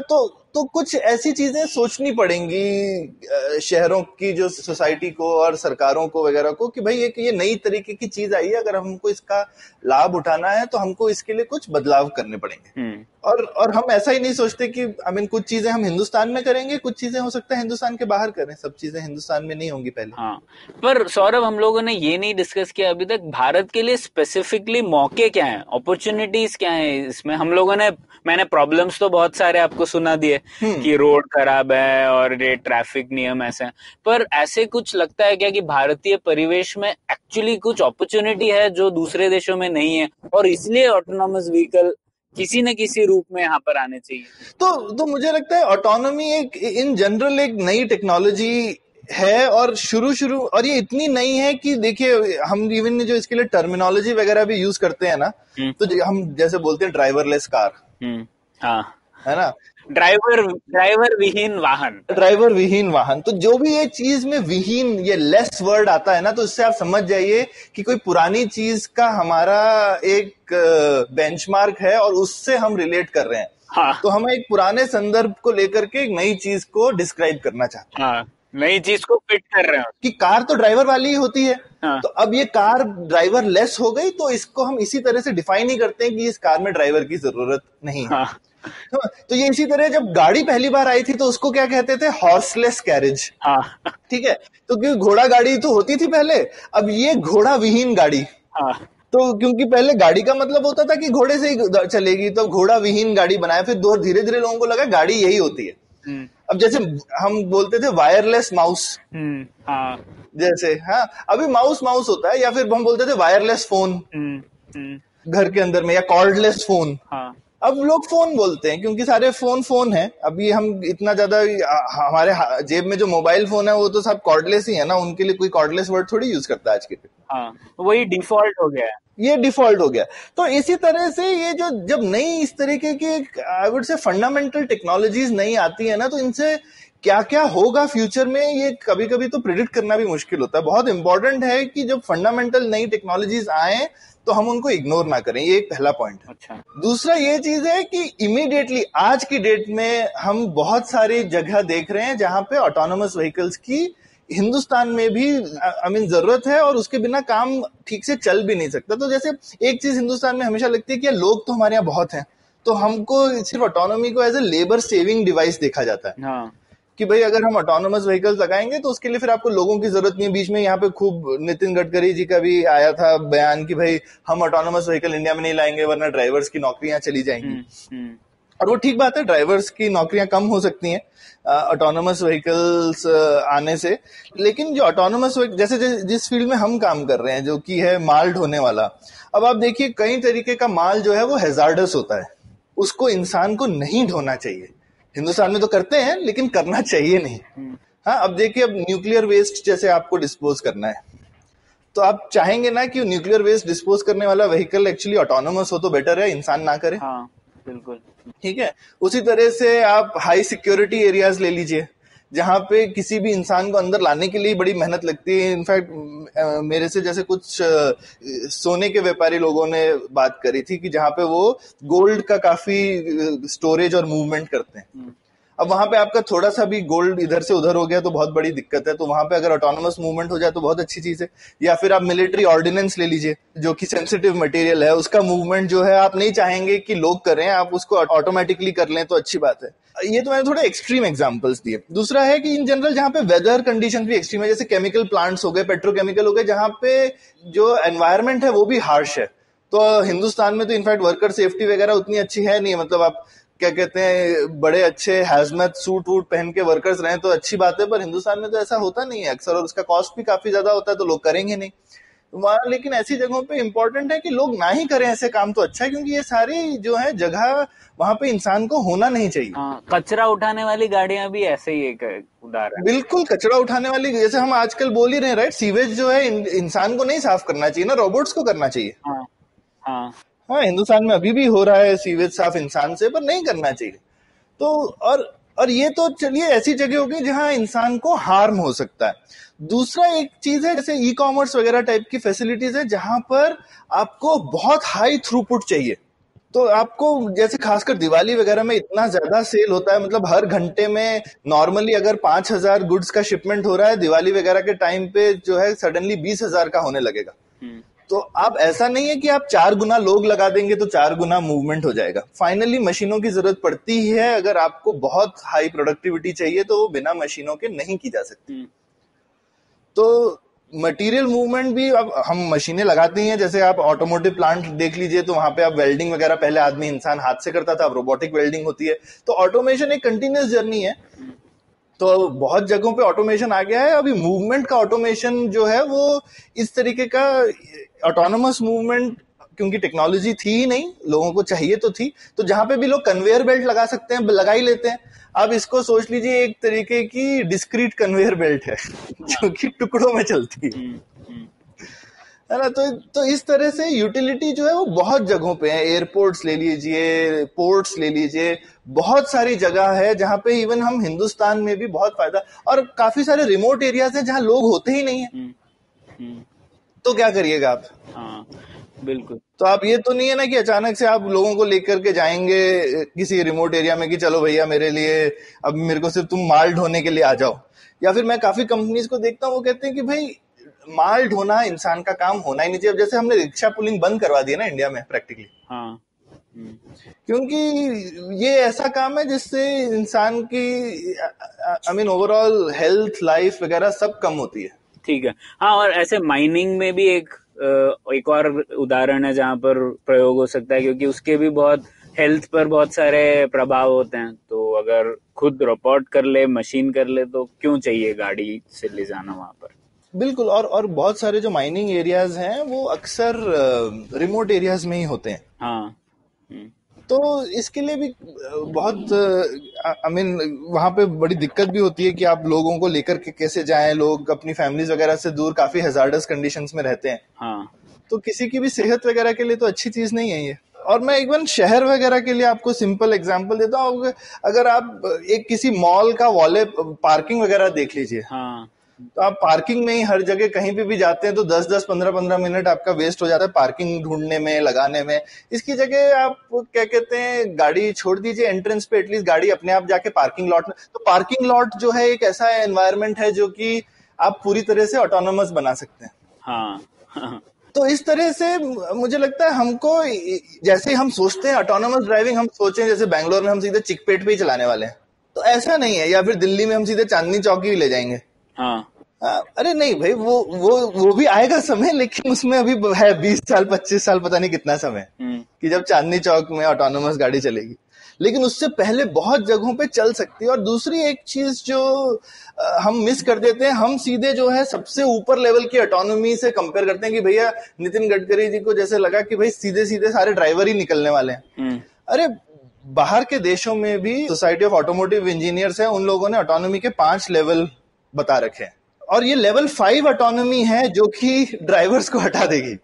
तो कुछ ऐसी चीजें सोचनी पड़ेंगी शहरों की जो सोसाइटी को और सरकारों को वगैरह को कि भाई ये नई तरीके की चीज आई है, अगर हमको इसका लाभ उठाना है तो हमको इसके लिए कुछ बदलाव करने पड़ेंगे। और हम ऐसा ही नहीं सोचते कि कुछ चीजें हम हिंदुस्तान में करेंगे, कुछ चीजें हो सकता है हिंदुस्तान के बाहर करें, सब चीजें हिंदुस्तान में नहीं होंगी पहले। हाँ, पर सौरभ हम लोगों ने ये नहीं डिस्कस किया अभी तक, भारत के लिए स्पेसिफिकली मौके क्या हैं, अपॉर्चुनिटीज क्या हैं इसमें। हम लोगों ने, मैंने प्रॉब्लम्स तो बहुत सारे आपको सुना दिए कि रोड खराब है और ये ट्रैफिक नियम ऐसे हैं, पर ऐसे कुछ लगता है क्या कि भारतीय परिवेश में एक्चुअली कुछ अपॉर्चुनिटी है जो दूसरे देशों में नहीं है और इसलिए ऑटोनॉमस व्हीकल किसी न किसी रूप में यहाँ पर आने चाहिए? तो मुझे लगता है ऑटोनॉमी एक इन जनरल एक नई टेक्नोलॉजी है, और शुरू और ये इतनी नई है कि देखिए हम इवन जो इसके लिए टर्मिनोलॉजी वगैरह भी यूज करते हैं ना, तो हम जैसे बोलते हैं ड्राइवरलेस कार, हाँ, है ना, ड्राइवर विहीन वाहन। तो जो भी ये चीज में विहीन, ये लेस वर्ड आता है ना, तो इससे आप समझ जाइए कि कोई पुरानी चीज का हमारा एक बेंचमार्क है और उससे हम रिलेट कर रहे हैं। हाँ। तो हम एक पुराने संदर्भ को लेकर के एक नई चीज को डिस्क्राइब करना चाहते हैं। हाँ, नई चीज को फिट कर रहे हैं कि कार तो ड्राइवर वाली ही होती है। हाँ। तो अब ये कार ड्राइवर लेस हो गई, तो इसको हम इसी तरह से डिफाइन ही करते हैं कि इस कार में ड्राइवर की जरूरत नहीं है। हाँ। तो ये इसी तरह जब गाड़ी पहली बार आई थी तो उसको क्या कहते थे, हॉर्सलेस कैरेज। हाँ। ठीक है, तो क्योंकि घोड़ा गाड़ी तो होती थी पहले, अब ये घोड़ा विहीन गाड़ी। हाँ। तो क्योंकि पहले गाड़ी का मतलब होता था कि घोड़े से ही चलेगी, तो घोड़ा विहीन गाड़ी बनाया, फिर धीरे धीरे लोगों को लगा गाड़ी यही होती है। अब जैसे हम बोलते थे वायरलेस माउस, हाँ, जैसे, हाँ, अभी माउस होता है, या फिर हम बोलते थे वायरलेस फोन घर के अंदर में, या कॉर्डलेस फोन। हाँ। अब लोग फोन बोलते हैं क्योंकि सारे फोन है। अभी हम इतना ज्यादा हमारे जेब में जो मोबाइल फोन है वो तो सब कॉर्डलेस ही है ना, उनके लिए कोई कॉर्डलेस वर्ड थोड़ी यूज करता है आज के डेट में। हाँ, वही डिफॉल्ट हो गया है। ये डिफॉल्ट हो गया। तो इसी तरह से ये जो जब नई इस तरीके की I would say fundamental technologies नहीं आती है ना, तो इनसे क्या क्या होगा फ्यूचर में, ये कभी कभी तो प्रिडिक्ट करना भी मुश्किल होता है। बहुत इंपॉर्टेंट है कि जब फंडामेंटल नई टेक्नोलॉजीज आए तो हम उनको इग्नोर ना करें, ये एक पहला पॉइंट है। अच्छा। दूसरा ये चीज है कि इमीडिएटली आज की डेट में हम बहुत सारी जगह देख रहे हैं जहां पे ऑटोनोमस व्हीकल्स की हिंदुस्तान में भी जरूरत है, और उसके बिना काम ठीक से चल भी नहीं सकता। तो जैसे एक चीज हिंदुस्तान में हमेशा लगती है कि लोग तो हमारे यहाँ बहुत हैं, तो हमको सिर्फ ऑटोनॉमी को as a labour saving device देखा जाता है। हाँ। कि भाई अगर हम ऑटोनोमस व्हीकल्स लगाएंगे तो उसके लिए फिर आपको लोगों की जरूरत नहीं है। बीच में यहाँ पे खूब नितिन गडकरी जी का भी आया था बयान कि भाई हम ऑटोनोमस व्हीकल इंडिया में नहीं लाएंगे वरना ड्राइवर्स की नौकरियां चली जाएंगी। और वो ठीक बात है, ड्राइवर्स की नौकरियां कम हो सकती हैं ऑटोनोमस व्हीकल्स आने से। लेकिन जो ऑटोनोमस जैसे जिस फील्ड में हम काम कर रहे हैं जो कि है माल ढोने वाला, अब आप देखिए कई तरीके का माल जो है वो हैजार्डस होता है, उसको इंसान को नहीं ढोना चाहिए। हिंदुस्तान में तो करते हैं लेकिन करना चाहिए नहीं। हाँ, अब देखिए, अब न्यूक्लियर वेस्ट जैसे आपको डिस्पोज करना है, तो आप चाहेंगे ना कि न्यूक्लियर वेस्ट डिस्पोज करने वाला व्हीकल एक्चुअली ऑटोनोमस हो तो बेटर है, इंसान ना करे। हाँ, बिल्कुल ठीक है। उसी तरह से आप हाई सिक्योरिटी एरियाज ले लीजिए जहां पे किसी भी इंसान को अंदर लाने के लिए बड़ी मेहनत लगती है। इनफैक्ट मेरे से जैसे कुछ सोने के व्यापारी लोगों ने बात करी थी कि जहां पे वो गोल्ड का काफी स्टोरेज और मूवमेंट करते हैं। अब वहां पे आपका थोड़ा सा भी गोल्ड इधर से उधर हो गया तो बहुत बड़ी दिक्कत है। तो वहां पे अगर ऑटोनोमस मूवमेंट हो जाए तो बहुत अच्छी चीज है। या फिर आप मिलिट्री ऑर्डिनेंस ले लीजिए जो कि सेंसिटिव मटेरियल है, उसका मूवमेंट जो है आप नहीं चाहेंगे कि लोग करें, आप उसको ऑटोमेटिकली कर लें तो अच्छी बात है। ये तो मैंने थोड़े एक्सट्रीम एग्जांपल्स दिए। दूसरा है कि इन जनरल जहां पे वेदर कंडीशन भी एक्सट्रीम है, जैसे केमिकल प्लांट्स हो गए, पेट्रोकेमिकल हो गए, जहां पे जो एनवायरमेंट है वो भी हार्श है। तो हिंदुस्तान में तो इनफैक्ट वर्कर सेफ्टी वगैरह उतनी अच्छी है नहीं। मतलब आप क्या कहते हैं, बड़े अच्छे हैजमत सूट वूट पहन के वर्कर्स रहें तो अच्छी बात है, पर हिंदुस्तान में तो ऐसा होता नहीं है अक्सर, और उसका कॉस्ट भी काफी ज्यादा होता है तो लोग करेंगे नहीं वहां। लेकिन ऐसी जगहों पे इंपॉर्टेंट है कि लोग ना ही करें ऐसे काम तो अच्छा है, क्योंकि ये सारी जो है जगह वहां पे इंसान को होना नहीं चाहिए। हाँ, कचरा उठाने वाली गाड़ियां भी ऐसे ही एक उदाहरण। बिल्कुल, कचरा उठाने वाली, जैसे हम आजकल बोल ही रहे हैं, राइट, सीवेज जो है इंसान को नहीं साफ करना चाहिए ना, रोबोट्स को करना चाहिए। हाँ, हाँ, हाँ, हिंदुस्तान में अभी भी हो रहा है सीवेज साफ इंसान से, पर नहीं करना चाहिए। तो और ये तो चलिए ऐसी जगह हो गई जहां इंसान को हार्म हो सकता है। दूसरा एक चीज है जैसे ई कॉमर्स वगैरह टाइप की फैसिलिटीज है जहां पर आपको बहुत हाई थ्रूपुट चाहिए। तो आपको जैसे खासकर दिवाली वगैरह में इतना ज्यादा सेल होता है, मतलब हर घंटे में नॉर्मली अगर 5,000 गुड्स का शिपमेंट हो रहा है, दिवाली वगैरह के टाइम पे जो है सडनली 20,000 का होने लगेगा। तो आप ऐसा नहीं है कि आप 4 गुना लोग लगा देंगे तो 4 गुना मूवमेंट हो जाएगा। फाइनली मशीनों की जरूरत पड़ती ही है। अगर आपको बहुत हाई प्रोडक्टिविटी चाहिए तो वो बिना मशीनों के नहीं की जा सकती। तो मटेरियल मूवमेंट भी अब हम मशीनें लगाते हैं। जैसे आप ऑटोमोटिव प्लांट देख लीजिए तो वहां पे आप वेल्डिंग वगैरह पहले आदमी इंसान हाथ से करता था, अब रोबोटिक वेल्डिंग होती है। तो ऑटोमेशन एक कंटिन्यूअस जर्नी है। तो बहुत जगहों पे ऑटोमेशन आ गया है। अभी मूवमेंट का ऑटोमेशन जो है वो इस तरीके का ऑटोनोमस मूवमेंट, क्योंकि टेक्नोलॉजी थी ही नहीं, लोगों को चाहिए तो थी, तो जहां पे भी लोग कन्वेयर बेल्ट लगा सकते हैं लगा ही लेते हैं। अब इसको सोच लीजिए एक तरीके की डिस्क्रीट कन्वेयर बेल्ट है जो कि टुकड़ों में चलती है ना। तो इस तरह से यूटिलिटी जो है वो बहुत जगहों पे है। एयरपोर्ट्स ले लीजिए, पोर्ट्स ले लीजिए, बहुत सारी जगह है जहां पे इवन हम हिंदुस्तान में भी बहुत फायदा, और काफी सारे रिमोट एरियाज हैं जहां लोग होते ही नहीं है। तो क्या करिएगा आप? हाँ, बिल्कुल। तो आप ये तो नहीं है ना कि अचानक से आप लोगों को लेकर के जाएंगे किसी रिमोट एरिया में कि चलो भैया मेरे लिए, अब मेरे को सिर्फ तुम माल ढोने के लिए आ जाओ। या फिर मैं काफी कंपनीज को देखता हूँ वो कहते हैं कि भाई माल ढोना इंसान का काम होना ही नहीं चाहिए। अब जैसे हमने रिक्शा पुलिंग बंद करवा दिया ना इंडिया में प्रैक्टिकली। हाँ, क्योंकि ये ऐसा काम है जिससे इंसान की ओवरऑल हेल्थ लाइफ वगैरह सब कम होती है। ठीक है। हाँ, और ऐसे माइनिंग में भी एक और उदाहरण है जहां पर प्रयोग हो सकता है, क्योंकि उसके भी बहुत हेल्थ पर बहुत सारे प्रभाव होते हैं। तो अगर खुद रोबोट कर ले, मशीन कर ले, तो क्यों चाहिए गाड़ी से ले जाना वहां पर? बिल्कुल। और बहुत सारे जो माइनिंग एरियाज हैं वो अक्सर रिमोट एरियाज में ही होते हैं। हाँ। तो इसके लिए भी बहुत वहां पे बड़ी दिक्कत भी होती है कि आप लोगों को लेकर के कैसे जाएं। लोग अपनी फैमिलीज वगैरह से दूर काफी हैजार्डस कंडीशंस में रहते हैं। हाँ। तो किसी की भी सेहत वगैरह के लिए तो अच्छी चीज नहीं है ये। और मैं इवन शहर वगैरह के लिए आपको सिंपल एग्जांपल देता हूँ। अगर आप एक किसी मॉल का वॉलेट पार्किंग वगैरह देख लीजिए। हाँ। तो आप पार्किंग में ही हर जगह कहीं पे भी जाते हैं तो 10-10, 15-15 मिनट आपका वेस्ट हो जाता है पार्किंग ढूंढने में, लगाने में। इसकी जगह आप क्या कहते हैं, गाड़ी छोड़ दीजिए एंट्रेंस पे, एटलीस्ट गाड़ी अपने आप जाके पार्किंग लॉट में। तो पार्किंग लॉट जो है एक ऐसा एनवायरनमेंट है जो कि आप पूरी तरह से ऑटोनोमस बना सकते हैं। हाँ तो इस तरह से मुझे लगता है हमको, जैसे हम सोचते हैं ऑटोनोमस ड्राइविंग, हम सोचें जैसे बैंगलोर में हम सीधे चिकपेट पे ही चलाने वाले हैं, तो ऐसा नहीं है। या फिर दिल्ली में हम सीधे चांदनी चौक ही ले जाएंगे। हाँ अरे नहीं भाई, वो भी आएगा समय, लेकिन उसमें अभी है 20 साल 25 साल, पता नहीं कितना समय कि जब चांदनी चौक में ऑटोनोमस गाड़ी चलेगी। लेकिन उससे पहले बहुत जगहों पे चल सकती है। और दूसरी एक चीज जो हम मिस कर देते हैं, हम सीधे जो है सबसे ऊपर लेवल की ऑटोनॉमी से कंपेयर करते हैं कि भैया नितिन गडकरी जी को जैसे लगा कि भाई सीधे सीधे सारे ड्राइवर ही निकलने वाले हैं। अरे बाहर के देशों में भी सोसाइटी ऑफ ऑटोमोटिव इंजीनियर्स है, उन लोगों ने ऑटोनॉमी के 5 लेवल बता रखे हैं, और ये लेवल 5 ऑटोनॉमी है जो कि ड्राइवर्स को हटा देगी,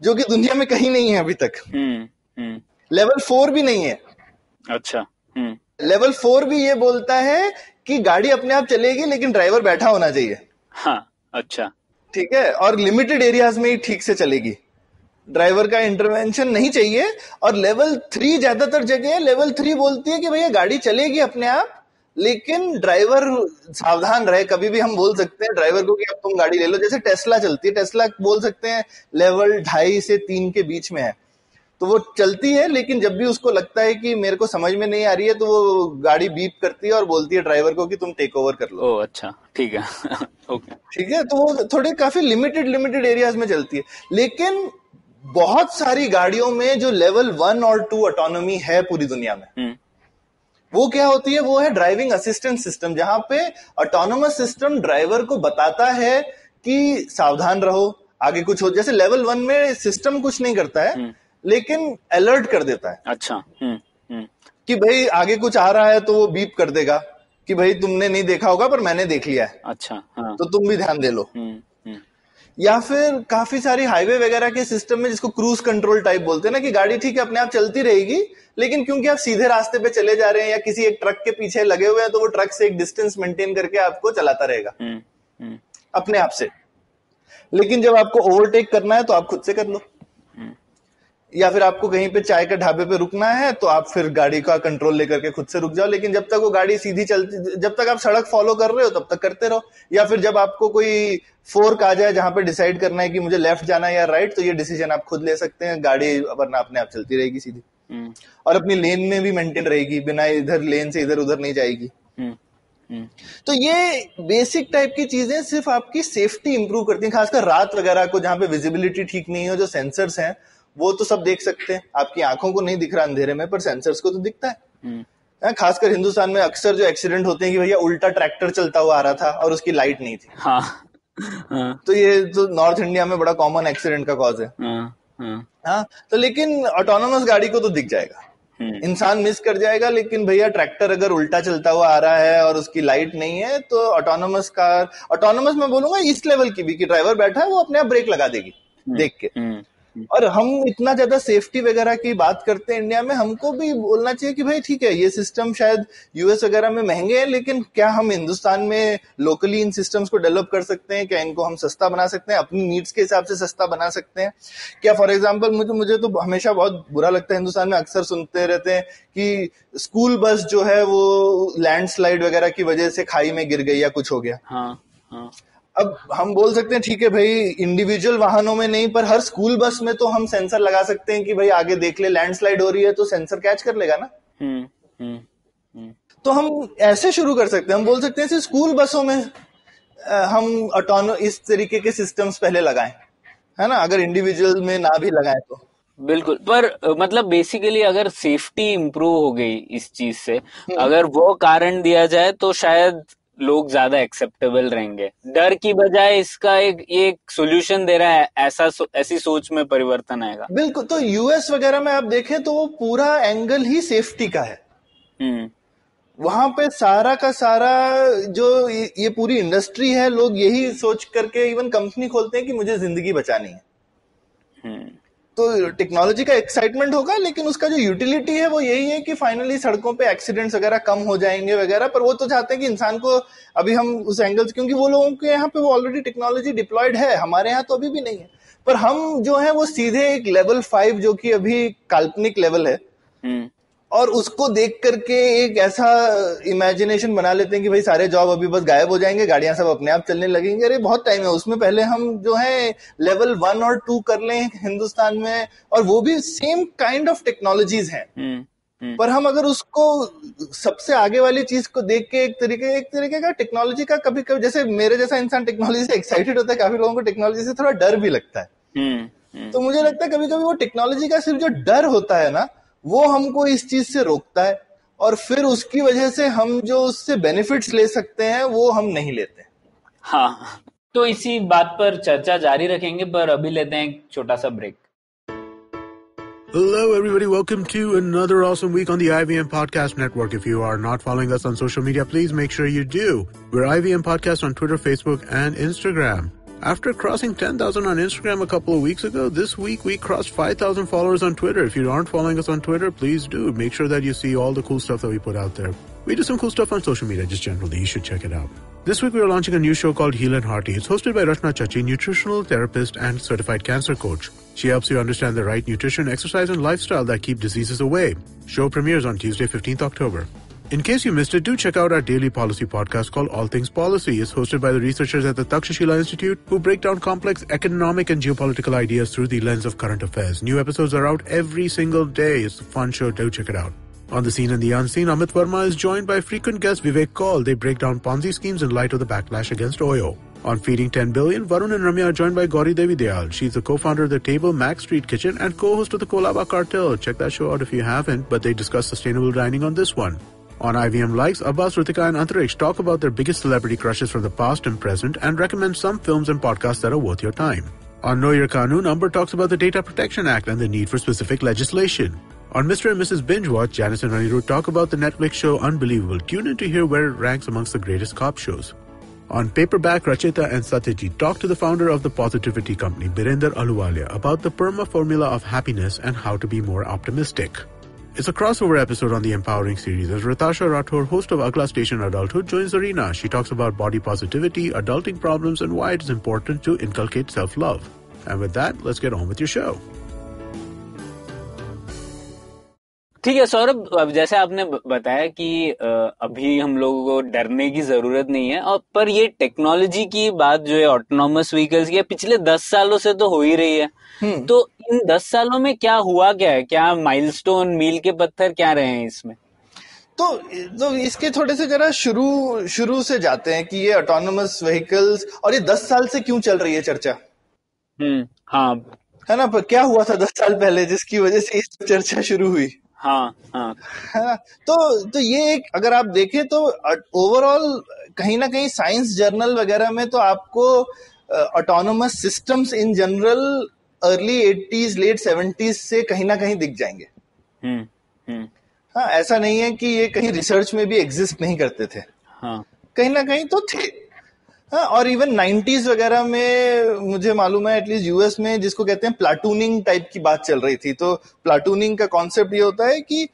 जो कि दुनिया में कहीं नहीं है अभी तक। लेवल 4 भी नहीं है। अच्छा। लेवल 4 भी ये बोलता है कि गाड़ी अपने आप चलेगी लेकिन ड्राइवर बैठा होना चाहिए। हाँ अच्छा। ठीक है, और लिमिटेड एरियाज में ही ठीक से चलेगी, ड्राइवर का इंटरवेंशन नहीं चाहिए। और लेवल 3 ज्यादातर जगह है, लेवल 3 बोलती है कि भैया गाड़ी चलेगी अपने आप, लेकिन ड्राइवर सावधान रहे। कभी भी हम बोल सकते हैं ड्राइवर को कि अब तुम गाड़ी ले लो, जैसे टेस्ला चलती है, टेस्ला बोल सकते हैं लेवल 2.5 से 3 के बीच में है, तो वो चलती है, लेकिन जब भी उसको लगता है कि मेरे को समझ में नहीं आ रही है, तो वो गाड़ी बीप करती है और बोलती है ड्राइवर को कि तुम टेक ओवर कर लो। ओह अच्छा, ठीक है। ओके ठीक है, तो वो थोड़े काफी लिमिटेड एरियाज में चलती है। लेकिन बहुत सारी गाड़ियों में जो लेवल 1 और 2 ऑटोनॉमी है पूरी दुनिया में, वो क्या होती है, वो है ड्राइविंग असिस्टेंस सिस्टम, जहां पे ऑटोनोमस सिस्टम ड्राइवर को बताता है कि सावधान रहो, आगे कुछ हो। जैसे लेवल 1 में सिस्टम कुछ नहीं करता है, लेकिन अलर्ट कर देता है। अच्छा। कि भाई आगे कुछ आ रहा है तो वो बीप कर देगा कि भाई तुमने नहीं देखा होगा पर मैंने देख लिया है। अच्छा हाँ। तो तुम भी ध्यान दे लो। या फिर काफी सारी हाईवे वगैरह के सिस्टम में, जिसको क्रूज कंट्रोल टाइप बोलते हैं ना, कि गाड़ी ठीक है अपने आप चलती रहेगी, लेकिन क्योंकि आप सीधे रास्ते पे चले जा रहे हैं या किसी एक ट्रक के पीछे लगे हुए हैं, तो वो ट्रक से एक डिस्टेंस मेंटेन करके आपको चलाता रहेगा अपने आप से। लेकिन जब आपको ओवरटेक करना है तो आप खुद से कर लो, या फिर आपको कहीं पे चाय के ढाबे पे रुकना है तो आप फिर गाड़ी का कंट्रोल लेकर के खुद से रुक जाओ। लेकिन जब तक वो गाड़ी सीधी चलती, जब तक आप सड़क फॉलो कर रहे हो तब तक करते रहो। या फिर जब आपको कोई फोर्क आ जाए जहां पे डिसाइड करना है कि मुझे लेफ्ट जाना है या राइट, तो ये डिसीजन आप खुद ले सकते हैं, गाड़ी वरना अपने आप चलती रहेगी सीधी, और अपनी लेन में भी मेंटेन रहेगी, बिना इधर लेन से इधर उधर नहीं जाएगी। तो ये बेसिक टाइप की चीजें सिर्फ आपकी सेफ्टी इंप्रूव करती हैं, खासकर रात वगैरह को जहां पे विजिबिलिटी ठीक नहीं हो। जो सेंसर्स हैं वो तो सब देख सकते हैं, आपकी आंखों को नहीं दिख रहा अंधेरे में, पर सेंसर्स को तो दिखता है। खासकर हिंदुस्तान में अक्सर जो एक्सीडेंट होते हैं कि भैया उल्टा ट्रैक्टर चलता हुआ आ रहा था और उसकी लाइट नहीं थी। हाँ। तो ये तो नॉर्थ इंडिया में बड़ा कॉमन एक्सीडेंट का कॉज है। हाँ, तो लेकिन ऑटोनोमस गाड़ी को तो दिख जाएगा, इंसान मिस कर जाएगा, लेकिन भैया ट्रैक्टर अगर उल्टा चलता हुआ आ रहा है और उसकी लाइट नहीं है, तो ऑटोनोमस कार, ऑटोनोमस मैं बोलूंगा इस लेवल की भी, कि ड्राइवर बैठा है वो अपने आप ब्रेक लगा देगी देख के। और हम इतना ज्यादा सेफ्टी वगैरह की बात करते हैं इंडिया में, हमको भी बोलना चाहिए कि भाई ठीक है, ये सिस्टम शायद यूएस वगैरह में महंगे हैं, लेकिन क्या हम हिंदुस्तान में लोकली इन सिस्टम्स को डेवलप कर सकते हैं? क्या इनको हम सस्ता बना सकते हैं, अपनी नीड्स के हिसाब से सस्ता बना सकते हैं क्या? फॉर एग्जाम्पल मुझे तो हमेशा बहुत बुरा लगता है, हिंदुस्तान में अक्सर सुनते रहते हैं कि स्कूल बस जो है वो लैंडस्लाइड वगैरह की वजह से खाई में गिर गई या कुछ हो गया। हाँ। अब हम बोल सकते हैं ठीक है भाई, इंडिविजुअल वाहनों में नहीं, पर हर स्कूल बस में तो हम सेंसर लगा सकते हैं कि भाई आगे देख ले, लैंडस्लाइड हो रही है तो सेंसर कैच कर लेगा ना। तो हम ऐसे शुरू कर सकते हैं, हम बोल सकते हैं स्कूल बसों में हम इस तरीके के सिस्टम्स पहले लगाएं, है ना, अगर इंडिविजुअल में ना भी लगाएं तो। बिल्कुल, पर मतलब बेसिकली अगर सेफ्टी इंप्रूव हो गई इस चीज से, अगर वो कारण दिया जाए तो शायद लोग ज्यादा एक्सेप्टेबल रहेंगे। डर की बजाय इसका एक सॉल्यूशन दे रहा है, ऐसी सोच में परिवर्तन आएगा। बिल्कुल, तो यूएस वगैरह में आप देखें तो वो पूरा एंगल ही सेफ्टी का है। वहां पे सारा का सारा जो ये पूरी इंडस्ट्री है, लोग यही सोच करके इवन कंपनी खोलते हैं कि मुझे जिंदगी बचानी है। तो टेक्नोलॉजी का एक्साइटमेंट होगा, लेकिन उसका जो यूटिलिटी है वो यही है कि फाइनली सड़कों पे एक्सीडेंट्स वगैरह कम हो जाएंगे वगैरह। पर वो तो चाहते हैं कि इंसान को, अभी हम उस एंगल से, क्योंकि वो लोगों के यहाँ पे वो ऑलरेडी टेक्नोलॉजी डिप्लॉयड है, हमारे यहाँ तो अभी भी नहीं है। पर हम जो है वो सीधे एक लेवल 5, जो कि अभी काल्पनिक लेवल है, और उसको देख करके एक ऐसा इमेजिनेशन बना लेते हैं कि भाई सारे जॉब अभी बस गायब हो जाएंगे, गाड़ियां सब अपने आप चलने लगेंगे। अरे बहुत टाइम है उसमें, पहले हम जो है लेवल 1 और 2 कर लें हिंदुस्तान में, और वो भी सेम काइंड ऑफ टेक्नोलॉजीज हैं। पर हम अगर उसको सबसे आगे वाली चीज को देख के एक तरीके का टेक्नोलॉजी का, कभी कभी जैसे मेरे जैसा इंसान टेक्नोलॉजी से एक्साइटेड होता है, काफी लोगों को टेक्नोलॉजी से थोड़ा डर भी लगता है। तो मुझे लगता है कभी कभी वो टेक्नोलॉजी का सिर्फ जो डर होता है ना, वो हमको इस चीज से रोकता है, और फिर उसकी वजह से हम जो उससे बेनिफिट्स ले सकते हैं वो हम नहीं लेते। हाँ, तो इसी बात पर चर्चा जारी रखेंगे, पर अभी लेते हैं एक छोटा सा break. Hello, everybody. Welcome to another awesome week on the IVM Podcast Network. If you are not following us on social media, please make sure you do. We're IVM Podcast on Twitter, Facebook, and Instagram. After crossing 10,000 on Instagram a couple of weeks ago, this week we crossed 5,000 followers on Twitter. If you aren't following us on Twitter, please do. Make sure that you see all the cool stuff that we put out there. We do some cool stuff on social media, just generally. You should check it out. This week we are launching a new show called Heal and Hearty. It's hosted by Rashna Chachi, nutritional therapist and certified cancer coach. She helps you understand the right nutrition, exercise, and lifestyle that keep diseases away. Show premieres on Tuesday, 15th October. In case you missed it, do check out our daily policy podcast called All Things Policy. It's hosted by the researchers at the Takshashila Institute who break down complex economic and geopolitical ideas through the lens of current affairs. New episodes are out every single day. It's a fun show. Do check it out. On the Scene and the Unseen, Amit Verma is joined by frequent guest Vivek Kaul. They break down Ponzi schemes in light of the backlash against Oyo. On Feeding 10 Billion, Varun and Ramya are joined by Gauri Devi Dayal. She's the co-founder of The Table, Mac Street Kitchen, and co-host of the Kolaba Cartel. Check that show out if you haven't, but they discuss sustainable dining on this one. On IVM Likes, Abbas, Ritika, and Antariksh talk about their biggest celebrity crushes from the past and present and recommend some films and podcasts that are worth your time. On Know Your Kanun, Amber talks about the Data Protection Act and the need for specific legislation. On Mr. and Mrs. Binge Watch, Janice and Anirudh talk about the Netflix show Unbelievable. Tune in to hear where it ranks amongst the greatest cop shows. On Paperback, Rachita and Satyajit talk to the founder of the Positivity Company, Birender Aluwalia, about the PERMA formula of happiness and how to be more optimistic. It's a crossover episode on the Empowering series as Ratasha Rathore, host of Agla Station Adulthood, joins Zarina. She talks about body positivity, adulting problems, and why it is important to inculcate self-love. And with that, let's get on with your show. ठीक है सौरभ, अब जैसे आपने बताया कि अभी हम लोगों को डरने की जरूरत नहीं है, और पर ये टेक्नोलॉजी की बात जो है ऑटोनॉमस व्हीकल्स की पिछले 10 सालों से तो हो ही रही है। तो इन 10 सालों में क्या हुआ, क्या है, क्या माइलस्टोन, मील के पत्थर क्या रहे हैं इसमें? तो इसके थोड़े से जरा शुरू से जाते हैं कि ये ऑटोनॉमस व्हीकल्स और ये 10 साल से क्यों चल रही है चर्चा। हाँ, है ना, पर क्या हुआ था 10 साल पहले जिसकी वजह से इस चर्चा शुरू हुई। हाँ, है ना, तो ये एक अगर आप देखें तो ओवरऑल कहीं ना कहीं साइंस जर्नल वगैरह में तो आपको autonomous systems in general early 80s late 70s से कहीं ना कहीं दिख जाएंगे। हाँ, ऐसा नहीं है कि ये कहीं रिसर्च में भी एग्जिस्ट नहीं करते थे। हाँ, कहीं ना कहीं तो थे। हाँ, और इवन 90s वगैरह में मुझे मालूम है एटलीस्ट यूएस में जिसको कहते हैं प्लाटूनिंग टाइप की बात चल रही थी। तो प्लाटूनिंग का कॉन्सेप्ट ये होता है कि